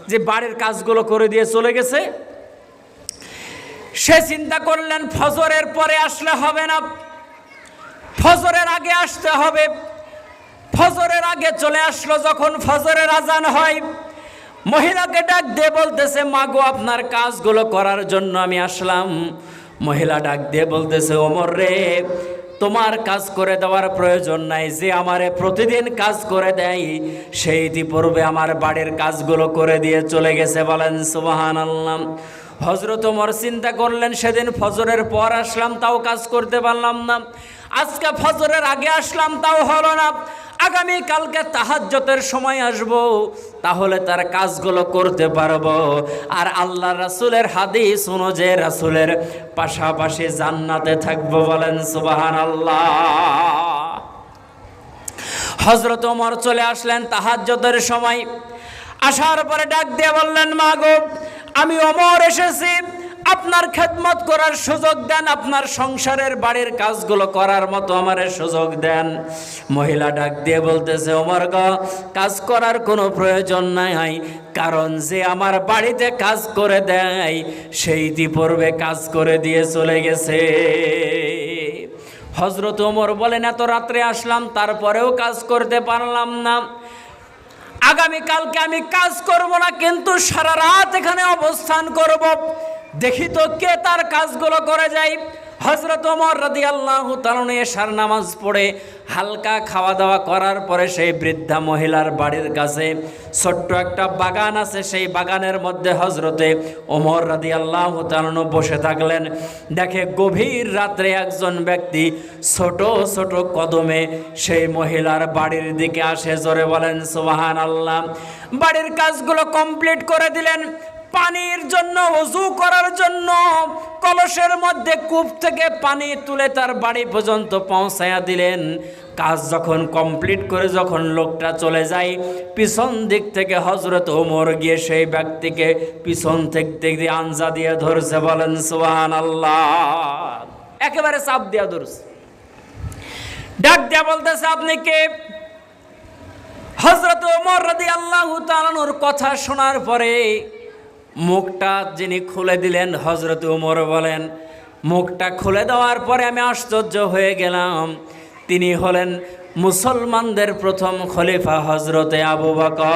যে বাড়ির কাজগুলো করে দিয়ে চলে গেছে? সে চিন্তা করলেন, ফজরের পরে আসলে হবে না, ফজরের আগে আসতে হবে। ফজরের আগে চলে আসলো। যখন ফজরের আজান হয়, মহিলাকে ডাক দিয়ে বলতেছে, মাগো আপনার কাজগুলো করার জন্য আমি আসলাম। মহিলা ডাক দিয়ে বলতেছে, ওমর রে, তোমার কাজ করে দেওয়ার প্রয়োজন নাই, যে আমারে প্রতিদিন কাজ করে দেয় সেই ইতিপূর্বে আমার বাড়ির কাজগুলো করে দিয়ে চলে গেছে। বলেন সুবহানাল্লাহ। হযরত ওমর চিন্তা করলেন, সেদিন ফজরের পর আসলাম তাও কাজ করতে পারলাম না, আজকে ফজরের আগে আসলাম তাও হলো না, আগামী কালকে তাহাজ্জুদের সময় আসব, তাহলে তার কাজগুলো করতে পারবো। আর আল্লাহ রাসূলের হাদিস অনুযায়ী রাসূলের পাশাপাশি জান্নাতে থাকবো। বলেন সুবহানাল্লাহ। হযরত ওমর চলে আসলেন তাহাজ্জুদের সময়। আসার পরে ডাক দিয়ে বললেন, মাগো আমি ওমর এসেছি, আপনার খেদমত করার সুযোগ দেন, আপনার সংসারের বাড়ির কাজগুলো করার মতো আমারে সুযোগ দেন। মহিলা ডাক দিয়ে বলতেছে, ওমর গো, কাজ করার কোনো প্রয়োজন নাই, কারণ যে আমার বাড়িতে কাজ করে দেয় সেই ইতিপূর্বে কাজ করে দিয়ে চলে গেছে। হযরত ওমর বলেন, এত রাত্রে আসলাম তারপরেও কাজ করতে পারলাম না, আগামীকালকে আমি কাজ করব না, কিন্তু সারা রাত এখানে অবস্থান করব, দেখি তো কে তার কাজগুলো করে যায়। হযরত ওমর রাদিয়াল্লাহু তাআলা এশার নামাজ পড়ে হালকা খাওয়া দাওয়া করার পরে সেই বৃদ্ধা মহিলার বাড়ির কাছে ছোট্ট একটা বাগান আছে, সেই বাগানের মধ্যে হযরতে ওমর রাদিয়াল্লাহু তাআলা বসে থাকলেন। দেখে গভীর রাত্রে একজন ব্যক্তি ছোট ছোট কদমে সেই মহিলার বাড়ির দিকে আসে। জোরে বলেন সুবহানাল্লাহ। বাড়ির কাজগুলো কমপ্লিট করে দিলেন। পানির জন্য, ওযু করার জন্য কলসের মধ্যে কূপ থেকে পানি তুলে তার বাড়ি পর্যন্ত পৌঁছায়া দিলেন। কাজ যখন কমপ্লিট করে যখন লোকটা চলে যায়, পিছন দিক থেকে হযরত ওমর গিয়ে সেই ব্যক্তিকে পিছন থেকে আঞ্জা দিয়ে ধরছে। বলেন সুবহানাল্লাহ। একেবারে চাপ দিয়া ধরছে, ডাক দিয়া বলতেছে, আপনি কে? হযরত ওমর রাদিয়াল্লাহু তাআলার কথা শোনার পরে মুখটা যিনি খুলে দিলেন, হযরত ওমর বলেন, মুখটা খুলে দেওয়ার পরে আমি আশ্চর্য হয়ে গেলাম। তিনি হলেন মুসলমানদের প্রথম খলিফা হযরতে আবু বকর।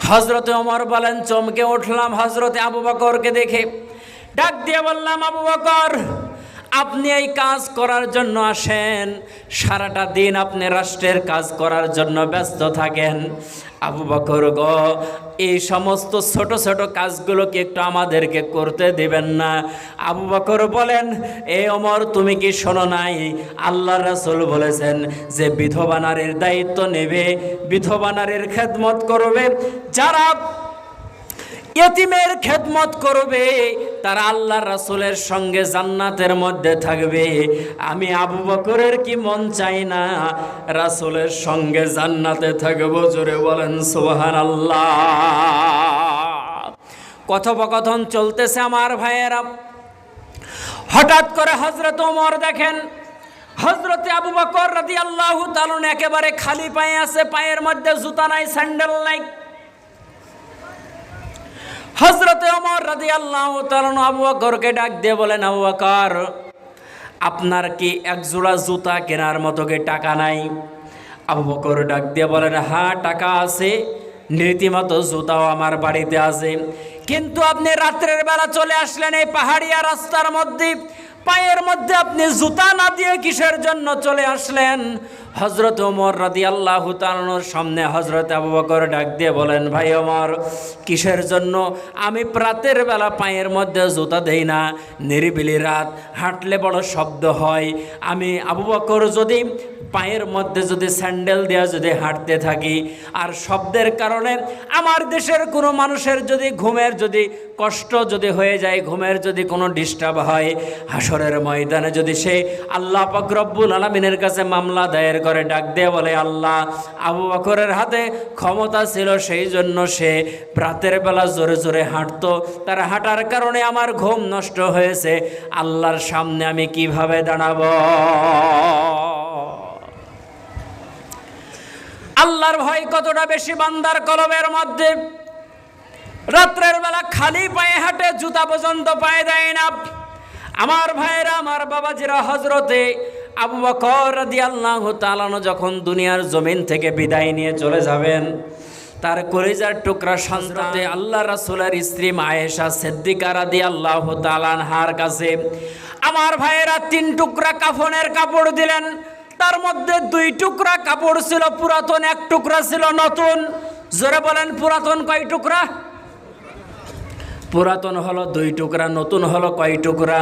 হযরতে ওমর বলেন, চমকে উঠলাম হযরতে আবু বকরকে দেখে। ডাক দিয়ে বললাম, আবু বকর, আপনি এই কাজ করার জন্য আসেন, সারাটা দিন আপনি রাষ্ট্রের কাজ করার জন্য ব্যস্ত থাকেন। আবু বকর গো, এই সমস্ত ছোট ছোট কাজগুলো কি একটু আমাদেরকে করতে দিবেন না? আবু বকর বলেন, এ ওমর, তুমি কি শোনো নাই আল্লাহর রাসূল বলেছেন যে বিধবা নারীর দায়িত্ব নেবে, বিধবা নারীর খেদমত করবে, যারা ইয়েতিমের খেদমত করবে তারা আল্লাহর রাসূলের সঙ্গে জান্নাতের মধ্যে থাকবে। আমি আবু বকরের কি মন চাই না রাসূলের সঙ্গে জান্নাতে থাকবো? জোরে বলেন সুবহানাল্লাহ। কথোপকথন চলতেছে আমার ভাইয়েরা। হঠাৎ করে হযরত ওমর দেখেন হযরতে আবু বকর রাদিয়াল্লাহু তাআলা একেবারে খালি পায়ে আছে, পায়ের মধ্যে জুতা নাই, স্যান্ডেল নাই। হযরতে ওমর রাদিয়াল্লাহু তাআলা আবু বকরকে ডাক দিয়ে বলেন, আবু বকর, আপনার কি এক জোড়া জুতা কেনার মতো কি টাকা নাই? আবু বকর ডাক দিয়ে বলেন, হ্যাঁ টাকা আছে, রীতিমতো জুতাও আমার বাড়িতে আছে, কিন্তু আপনি রাত্রের বেলা চলে আসলেন এই পাহাড়িয়া রাস্তার মধ্যে, পায়ের মধ্যে আপনি জুতা না দিয়ে কিসের জন্য চলে আসলেন? হযরত ওমর রাদিয়াল্লাহু তাআলার সামনে হযরত আবু বকর ডাক দিয়ে বলেন, ভাই ওমর, কিসের জন্য? আমি রাতের বেলা পায়ের মধ্যে জুতা দেই না, নিরিবিলি রাত, হাঁটলে বড় শব্দ হয়। আমি আবু বকর যদি পায়ের মধ্যে যদি স্যান্ডেল দেওয়া যদি হাঁটতে থাকি আর শব্দের কারণে আমার দেশের কোনো মানুষের যদি ঘুমের যদি কষ্ট যদি হয়ে যায়, ঘুমের যদি কোনো ডিস্টার্ব হয়, হাসরের ময়দানে যদি সে আল্লাহ পাক রব্বুল আলামিনের কাছে মামলা দায়ের করে, ডাক দিয়ে বলে, আল্লাহ, আবু বকরের হাতে ক্ষমতা ছিল, সেই জন্য সে রাতের বেলা জোরে জোরে হাঁটতো, তার হাঁটার কারণে আমার ঘুম নষ্ট হয়েছে, আল্লাহর সামনে আমি কিভাবে দাঁড়াবো? আল্লাহর ভয় কতটা বেশি বান্দার কলবের মধ্যে। রাত্রের বেলা খালি পায়ে হাঁটে, জুতা পর্যন্ত পায়ে দেয় না। আমার ভাইয়েরা, আমার বাবাজিরা, হযরতে আবু বকর রাদিয়াল্লাহু তাআলা যখন দুনিয়ার জমিন থেকে বিদায় নিয়ে চলে যাবেন, তার কলিজার টুকরা সন্তান আল্লাহ রাসূলের স্ত্রী আয়েশা সিদ্দিকা রাদিয়াল্লাহু তাআলা আনহার কাছে আমার ভাইয়েরা 3 টুকরা কাফনের কাপড় দিলেন। তার মধ্যে 2 টুকরা কাপড় ছিল পুরাতন, 1 টুকরা ছিল নতুন। জোরে বলেন, পুরাতন কয় টুকরা? পুরাতন হলো 2 টুকরা, নতুন হলো কয় টুকরা?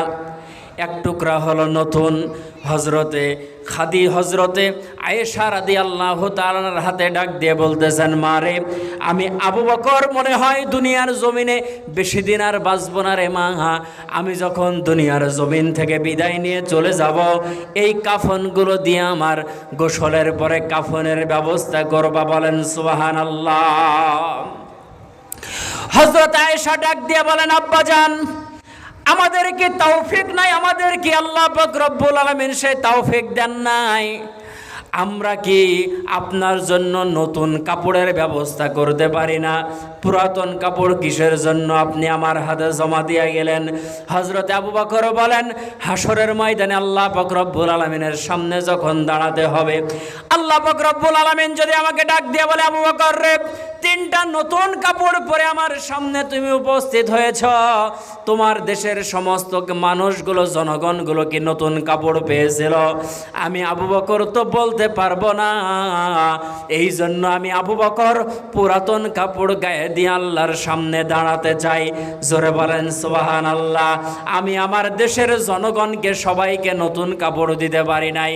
1 টুকরা হলো নতুন। হযরতে আয়েশা রাদিয়াল্লাহু তাআলার হাতে ডাক দিয়ে বলতেছেন, মারে, আমি আবু বকর মনে হয় দুনিয়ার জমিনে বেশি দিন আর বাঁচব না রে মা। আমি যখন দুনিয়ার জমিন থেকে বিদায় নিয়ে চলে যাব, এই কাফনগুলো দিয়ে আমার গোসলের পরে কাফনের ব্যবস্থা করবা। বলেন সুবহানাল্লাহ। হযরত আয়েশা ডাক দিয়ে বলেন, আব্বাজান, আমাদের কি তৌফিক নাই? আমাদের কি আল্লাহ পাক রব্বুল আলামিন সে তৌফিক দেন নাই? আমরা কি আপনার জন্য নতুন কাপড়ের ব্যবস্থা করতে পারি না? পুরাতন কাপড় কিসের জন্য আপনি আমার হাতে জমা দিয়ে গেলেন? হযরত আবু বকর বলেন, হাসরের ময়দানে আল্লাহ পাক রব্বুল আলামিনের সামনে যখন দাঁড়াতে হবে, আল্লাহ পাক রব্বুল আলামিন যদি আমাকে ডাক দিয়ে বলে, আবু বকর রে, 3টা নতুন কাপড় পরে আমার সামনে তুমি উপস্থিত হয়েছ, তোমার দেশের সমস্ত মানুষগুলো, জনগণগুলো কি নতুন কাপড় পেয়েছিল? আমি আবু বকর তো বলতে পারবো না। এই জন্য আমি আবু বকর পুরাতন কাপড় গায়ে দিয়ে আল্লাহর সামনে দাঁড়াতে চাই। জোরে বলেন সুবহানাল্লাহ। আমি আমার দেশের জনগণকে সবাইকে নতুন কাপড় দিতে পারি নাই,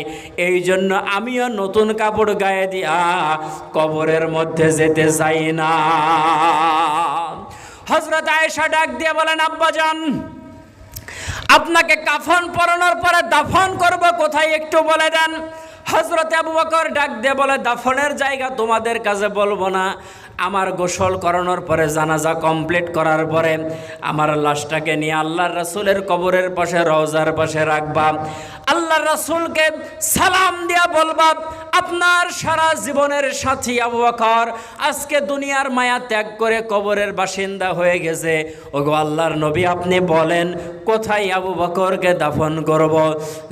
এই জন্য আমিও নতুন কাপড় গায়ে দিয়া কবরের মধ্যে যেতে চাই না। হযরত আয়েশা ডাক দিয়ে বলেন, আব্বাজান, আপনাকে কাফন পরানোর পরে দাফন করব কোথায় একটু বলে দেন। হযরত আবু বকর ডাক দিয়ে বলে, দাফনের জায়গা তোমাদের কাছে বলবো না, আমার গোসল করানোর পরে, জানাজা কমপ্লিট করার পরে আমার লাশটাকে নিয়ে আল্লাহর রাসূলের কবরের পাশে, রওজার পাশে রাখবা। আল্লাহর রাসূলকে সালাম দিয়া বলবা, আপনার সারা জীবনের সাথী আবু বকর আজকে দুনিয়ার মায়া ত্যাগ করে কবরের বাসিন্দা হয়ে গেছে। ওগো আল্লাহর নবী, আপনি বলেন কোথায় আবু বকরকে দাফন করব?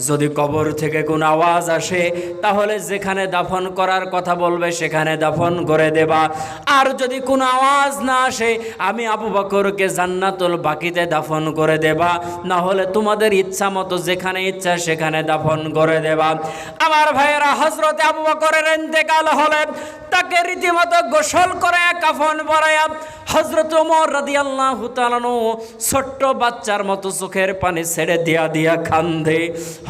যদি কবর থেকে কোনো আওয়াজ আসে তাহলে যেখানে দাফন করার কথা বলবে সেখানে দাফন করে দেবা, আর যদি কোনো আওয়াজ না আসে আমি আবু বকরকে জান্নাতুল বাকিতে দাফন করে দেবা, না হলে তোমাদের ইচ্ছা মতো যেখানে ইচ্ছা সেখানে দাফন করে দেবা। আমার ভাইয়েরা, হযরত আবু বকরের ইন্তেকাল হলে তাকে রীতিমতো গোসল করে কাফন পরায়া হযরত ওমর রাদিয়াল্লাহু তাআলা ছোট্ট বাচ্চার মতো চোখের পানি ছেড়ে দিয়া কান্দে।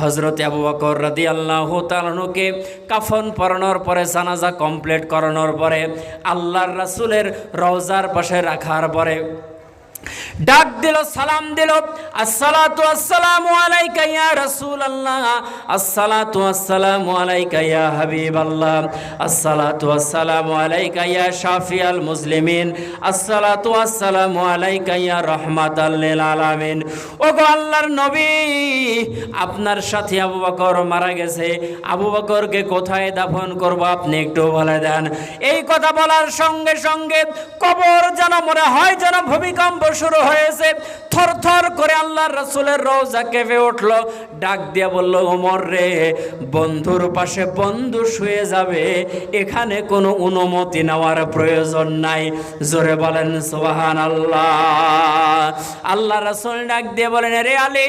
হযরত আবু বকর রাদিয়াল্লাহু তাআলাকে কাফন পরানোর পরে, জানাজা কমপ্লিট করানোর পরে, আল্লাহর রাসূলের রওজার পাশে রাখার পরে ডাক দিল, সালাম দিল, আসসালাতু আসসালামু আলাইকা ইয়া রাসূলুল্লাহ, আসসালাতু আসসালামু আলাইকা ইয়া হাবিবাল্লাহ, আসসালাতু আসসালামু আলাইকা ইয়া শাফিয়াল মুসলিমিন, আসসালাতু আসসালামু আলাইকা ইয়া রাহমাতাল লিল আলামিন। ওগো আল্লাহর নবী, আপনার সাথী আবু বকর মারা গেছে, আবু বকরকে কোথায় দাফন করব আপনি একটু বলে দেন। এই কথা বলার সঙ্গে সঙ্গে কবর যেন মনে হয় যেন ভূমিকম্প শুরু হয়েছে। থরথর করে আল্লাহর রাসূলের রওজা কেঁপে উঠল। ডাক দিয়ে বলল, ওমর রে, বন্ধুর পাশে বন্ধু শুয়ে যাবে, এখানে কোনো অনুমতি নেওয়ার প্রয়োজন নাই। জোরে বলেন সুবহানাল্লাহ। আল্লাহর রাসূল ডাক দিয়ে বলেন, রে আলী,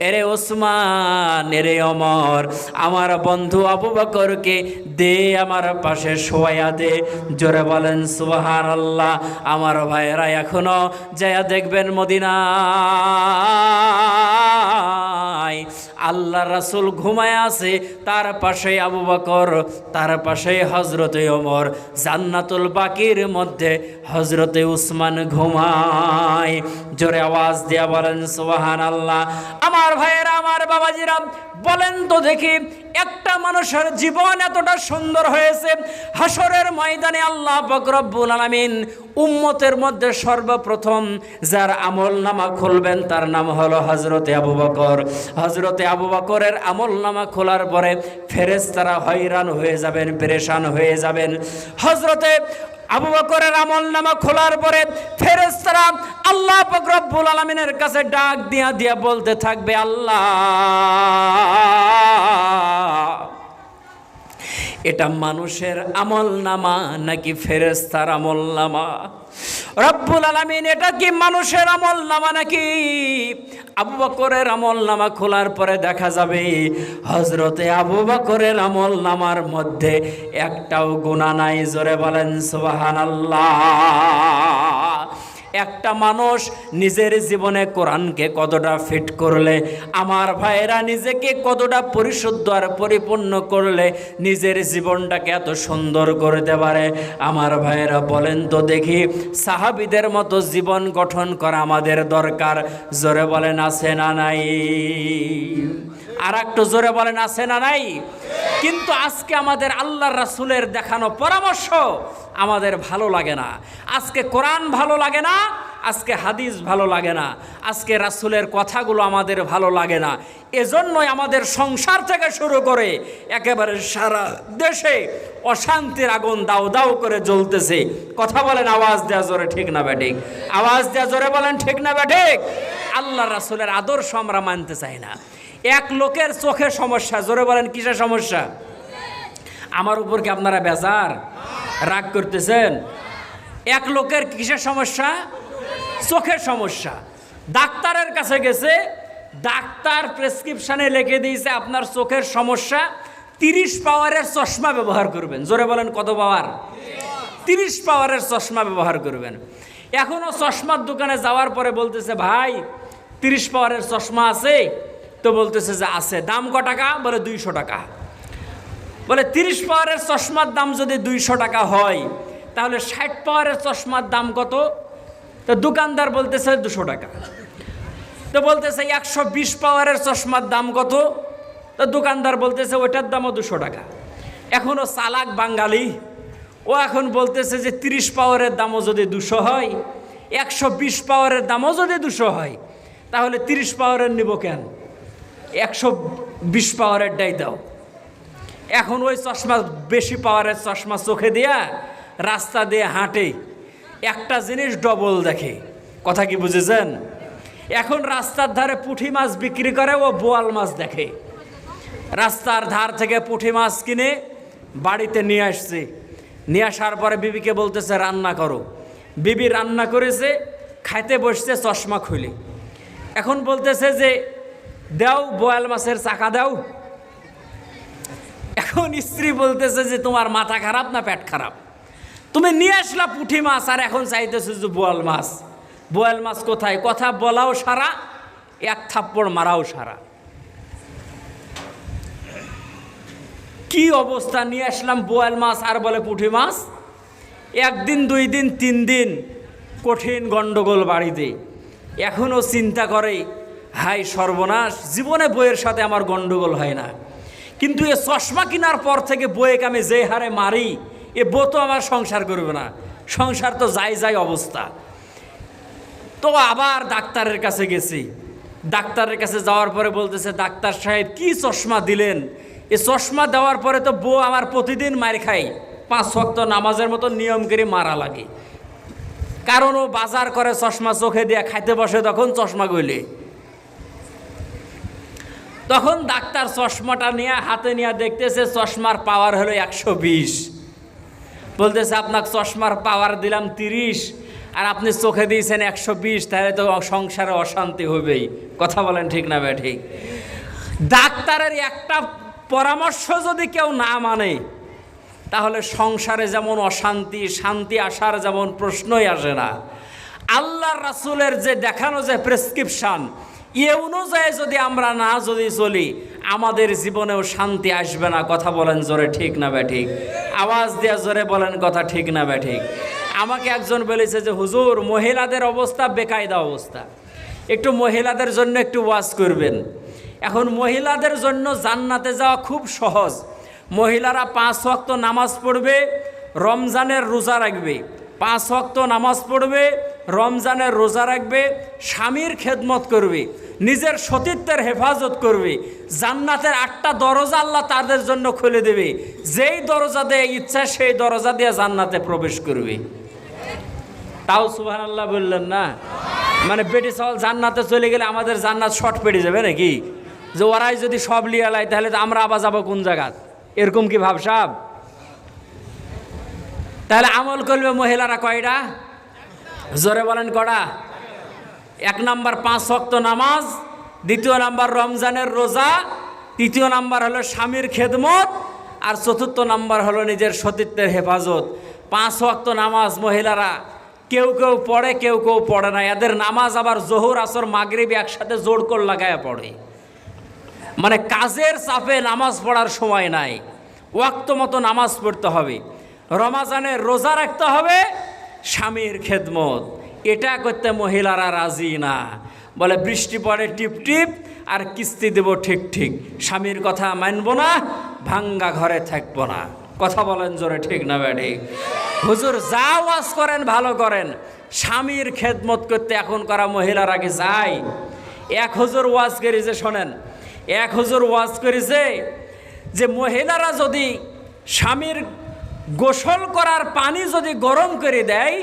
এরে ওসমান, এরে ওমর, আমার বন্ধু আবু বকরকে দে আমার পাশে শোয়া দে। জোরে বলেন সুবহানাল্লাহ। আমার ভাইয়েরা, এখনো যায়া দেখবেন মদিনায় আল্লাহ রাসূল ঘুমায় আছে, তার পাশে আবু বকর, তার পাশে হযরতে ওমর, জান্নাতুল বাকির মধ্যে হযরতে উসমান ঘুমায়। জোরে আওয়াজ দিয়া বলেন সুবহানাল্লাহ। আমার ভাইয়েরা, আমার বাবাজিরা, বলেন তো দেখি, একটা মানুষের জীবন এতটা সুন্দর হয়েছে, হাসরের ময়দানে আল্লাহ পাক রব্বুল আলামিন উম্মতের মধ্যে সর্বপ্রথম যার আমলনামা খুলবেন তার নাম হলো হযরতে আবু বকর। হযরতে আবু বকরের আমলনামা খোলার পরে ফেরেশতারা হয়রান হয়ে যাবেন, পেরেশান হয়ে যাবেন। হযরতে আবু বকরের আমলনামা খোলার পরে ফেরেশতারা আল্লাহ পাক রব্বুল আলামিনের কাছে ডাক দিয়া বলতে থাকবে, আল্লাহ, এটা মানুষের আমলনামা নাকি ফেরেশতার আমলনামা? রব্বুল আলামিন, এটা কি মানুষের আমলনামা নাকি? আবু বকরের আমলনামা খোলার পরে দেখা যাবে হযরতে আবু বকরের আমলনামার মধ্যে একটাও গুনাহ নাই। জোরে বলেন সুবহানাল্লাহ। একটা মানুষ নিজের জীবনে কোরআনকে কতটা ফিট করলে, আমার ভাইয়েরা নিজেকে কতটা পরিশুদ্ধ আর পরিপূর্ণ করলে নিজের জীবনটাকে এত সুন্দর করতে পারে। আমার ভাইয়েরা, বলেন তো দেখি, সাহাবীদের মতো জীবন গঠন করা আমাদের দরকার। জোরে বলেন, আছে না নাই? আর একটু জোরে বলেন, আছে না নাই? কিন্তু আজকে আমাদের আল্লাহর রাসূলের দেখানো পরামর্শ আমাদের ভালো লাগে না। আজকে কোরআন ভালো লাগে না, আজকে হাদিস ভালো লাগে না, আজকে রাসূলের কথাগুলো আমাদের ভালো লাগে না। এজন্যই আমাদের সংসার থেকে শুরু করে একেবারে সারা দেশে অশান্তির আগুন দাউ দাউ করে জ্বলতেছে। কথা বলেন আওয়াজ দেয়া জোরে, ঠিক না ব্যাঠিক? আওয়াজ দেয়া জোরে বলেন, ঠিক না ব্যাঠিক? আল্লাহ রাসূলের আদর্শ আমরা মানতে চাই না। এক লোকের চোখের সমস্যা, জোরে বলেন কিসের সমস্যা? আমার উপর কি আপনারা বেজার রাগ করতেছেন? এক লোকের কিসের সমস্যা? চোখের সমস্যা। ডাক্তারের কাছে গেছে, ডাক্তার প্রেসক্রিপশনে লিখে দিয়েছে আপনার চোখের সমস্যা, 30 পাওয়ারের চশমা ব্যবহার করবেন। জোরে বলেন কত পাওয়ার? 30 পাওয়ারের চশমা ব্যবহার করবেন। এখনও চশমার দোকানে যাওয়ার পরে বলতেছে, ভাই 30 পাওয়ারের চশমা আছে? তো বলতেছে যে আছে। দাম ক টাকা? বলে 200 টাকা। বলে 30 পাওয়ারের চশমার দাম যদি 200 টাকা হয়, তাহলে 60 পাওয়ারের চশমার দাম কত? তো দোকানদার বলতেছে 200 টাকা। তো বলতেছে 120 পাওয়ারের চশমার দাম কত? তো দোকানদার বলতেছে ওইটার দামও 200 টাকা। এখনও চালাক বাঙালি, ও এখন বলতেছে যে 30 পাওয়ারের দামও যদি 200 হয়, 120 পাওয়ারের দামও যদি 200 হয়, তাহলে 30 পাওয়ারের নিব কেন? 120 পাওয়ারেরটাই দাও। এখন ওই চশমা, বেশি পাওয়ারের চশমা চোখে দিয়া রাস্তা দিয়ে হাঁটে, একটা জিনিস ডবল দেখে। কথা কি বুঝেছেন? এখন রাস্তার ধারে পুঁটি মাছ বিক্রি করে, ও বোয়াল মাছ দেখে। রাস্তার ধার থেকে পুঁটি মাছ কিনে বাড়িতে নিয়ে আসছে। নিয়ে আসার পরে বিবিকে বলতেছে রান্না করো। বিবি রান্না করেছে, খাইতে বসছে, চশমা খুলে। এখন বলতেছে যে দাও বোয়াল মাছের চাকা দাও। এখন স্ত্রী বলতেছে যে তোমার মাথা খারাপ না পেট খারাপ? তুমি নিয়ে আসলা পুঁটি মাছ আর এখন চাইতেছো যে বোয়াল মাছ। বোয়াল মাছ কোথায়? কথা বলাও সারা, এক থাপ্পড় মারাও সারা। কি অবস্থা! নিয়ে আসলাম বোয়াল মাছ আর বলে পুঁটি মাছ। একদিন, 2 দিন, 3 দিন কঠিন গন্ডগোল বাড়িতে। এখনও চিন্তা করে, হাই সর্বনাশ, জীবনে বইয়ের সাথে আমার গন্ডগোল হয় না, কিন্তু এ চশমা কেনার পর থেকে বইকে আমি যে হারে মারি, এ বউ তো আমার সংসার করবে না, সংসার তো যাই অবস্থা। তো আবার ডাক্তারের কাছে গেছি। ডাক্তারের কাছে যাওয়ার পরে বলতেছে, ডাক্তার সাহেব কি চশমা দিলেন? এ চশমা দেওয়ার পরে তো বউ আমার প্রতিদিন মার খাই, 5 ওয়াক্ত নামাজের মতো নিয়ম করে মারা লাগে। কারণ ও বাজার করে চশমা চোখে দিয়ে, খাইতে বসে তখন চশমা গইলে। তখন ডাক্তার চশমাটা নিয়ে হাতে নিয়ে দেখতেছে চশমার পাওয়ার হলো 120। বলতেছে আপনাকে চশমার পাওয়ার দিলাম 30 আর আপনি চোখে দিয়েছেন 120, তাহলে তো সংসারে অশান্তি হবেই। কথা বলেন ঠিক না ঠিক? ডাক্তারের একটা পরামর্শ যদি কেউ না মানে, তাহলে সংসারে যেমন অশান্তি, শান্তি আসার যেমন প্রশ্নই আসে না। আল্লাহর রাসূলের যে দেখানো যে প্রেসক্রিপশন, এ অনুযায়ী যদি আমরা না যদি চলি, আমাদের জীবনেও শান্তি আসবে না। কথা বলেন জোরে, ঠিক না ঠিক? আওয়াজ দিয়ে জোরে বলেন কথা, ঠিক না ঠিক? আমাকে একজন বলেছে যে হুজুর, মহিলাদের অবস্থা বেকায়দা অবস্থা, একটু মহিলাদের জন্য একটু ওয়াজ করবেন। এখন মহিলাদের জন্য জান্নাতে যাওয়া খুব সহজ। মহিলারা 5 ওয়াক্ত নামাজ পড়বে, রমজানের রোজা রাখবে। 5 ওয়াক্ত নামাজ পড়বে, রমজানের রোজা রাখবে, স্বামীর খেদমত করবে, নিজের সতীত্বের হেফাজত করবে। জান্নাতের 8টা দরজা আল্লাহ তাদের জন্য খুলে দেবে। যেই দরজা দিয়ে ইচ্ছা সেই দরজা দিয়ে জান্নাতে প্রবেশ করবে। তাও সুবহানাল্লাহ বললেন না? মানে বেটি চাওয়াল জান্নাতে চলে গেলে আমাদের জান্নাত শর্ট পেড়ে যাবে নাকি? যে ওরাই যদি সব লিয়া লাই, তাহলে তো আমরা আবার যাবো কোন জায়গা? এরকম কি ভাবসাব? তাহলে আমল করবে মহিলারা কয়টা? জোরে বলেন কটা? 1 নাম্বার 5 ওয়াক্ত নামাজ, 2 নাম্বার রমজানের রোজা, 3 নাম্বার হলো স্বামীর খেদমত, আর 4 নাম্বার হলো নিজের সতীত্বের হেফাজত। 5 ওয়াক্ত নামাজ মহিলারা কেউ কেউ পড়ে, কেউ কেউ পড়ে না। এদের নামাজ আবার জোহর, আসর, মাগরিব একসাথে জোর করে লাগায় পড়ে। মানে কাজের চাপে নামাজ পড়ার সময় নাই। ওয়াক্ত মতো নামাজ পড়তে হবে, রমজানের রোজা রাখতে হবে, স্বামীর খেদমত এটা করতে মহিলারা রাজি না। বলে বৃষ্টি পড়ে টিপ টিপ আর কিস্তি দেব ঠিক ঠিক, স্বামীর কথা মানব না, ভাঙ্গা ঘরে থাকবো না। কথা বলেন জোরে, ঠিক না ঠিক? হুজুর যা ওয়াজ করেন ভালো করেন, স্বামীর খেদমত করতে এখন করা মহিলারা কি যায়? এক হুজুর ওয়াজ করেছে, শোনেন, এক হুজুর ওয়াজ করেছে যে মহিলারা যদি স্বামীর গোসল করার পানি যদি গরম করে দেয়,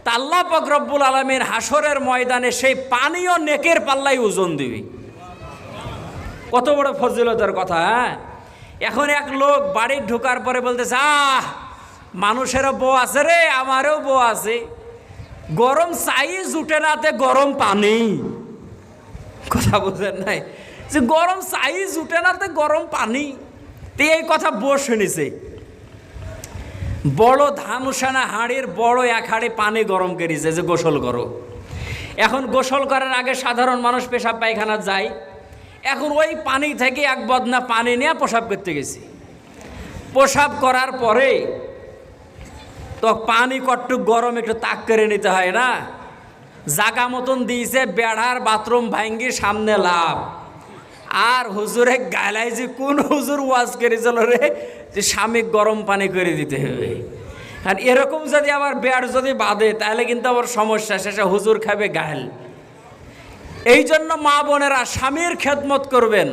তা আল্লাহ পাক রব্বুল আলামিন হাসরের ময়দানে সেই পানিও নেকের পাল্লাই ওজন দিবে। কত বড় ফজিলতের কথা! হ্যাঁ, এখন এক লোক বাড়ি ঢোকার পরে বলতেছে, মানুষেরও বউ আছে রে, আমারও বউ আছে, গরম চাই জুটে নাতে গরম পানি। কথা বুঝেন নাই? যে গরম চাই জুটে নাতে গরম পানি। তো এই কথা বউ শুনেছে। বড় ধানুসানা হাঁড়ির বড় এক হাঁড়ি পানি গরম করেছে যে গোসল করো। এখন গোসল করার আগে সাধারণ মানুষ পেশাব পায়খানা যায়, এখন ওই পানি থেকে এক বদনা পানি নিয়ে প্রসাব করতে গেছি। প্রসাব করার পরে তো পানি কট্টুক গরম একটু তাক করে নিতে হয় না, জাগা মতন দিয়েছে, বেড়ার বাথরুম ভাঙ্গি সামনে লাভ। আর হুজুরে গালাই যে কোন হুজুর ওয়াজ করেছিল রে যে স্বামী গরম পানি করে দিতে হবে। আর এরকম যদি আবার বেড় যদি বাঁধে তাহলে কিন্তু আবার সমস্যা, শেষে হুজুর খাবে গাল। এই জন্য মা বোনেরা স্বামীর খেদমত করবেন।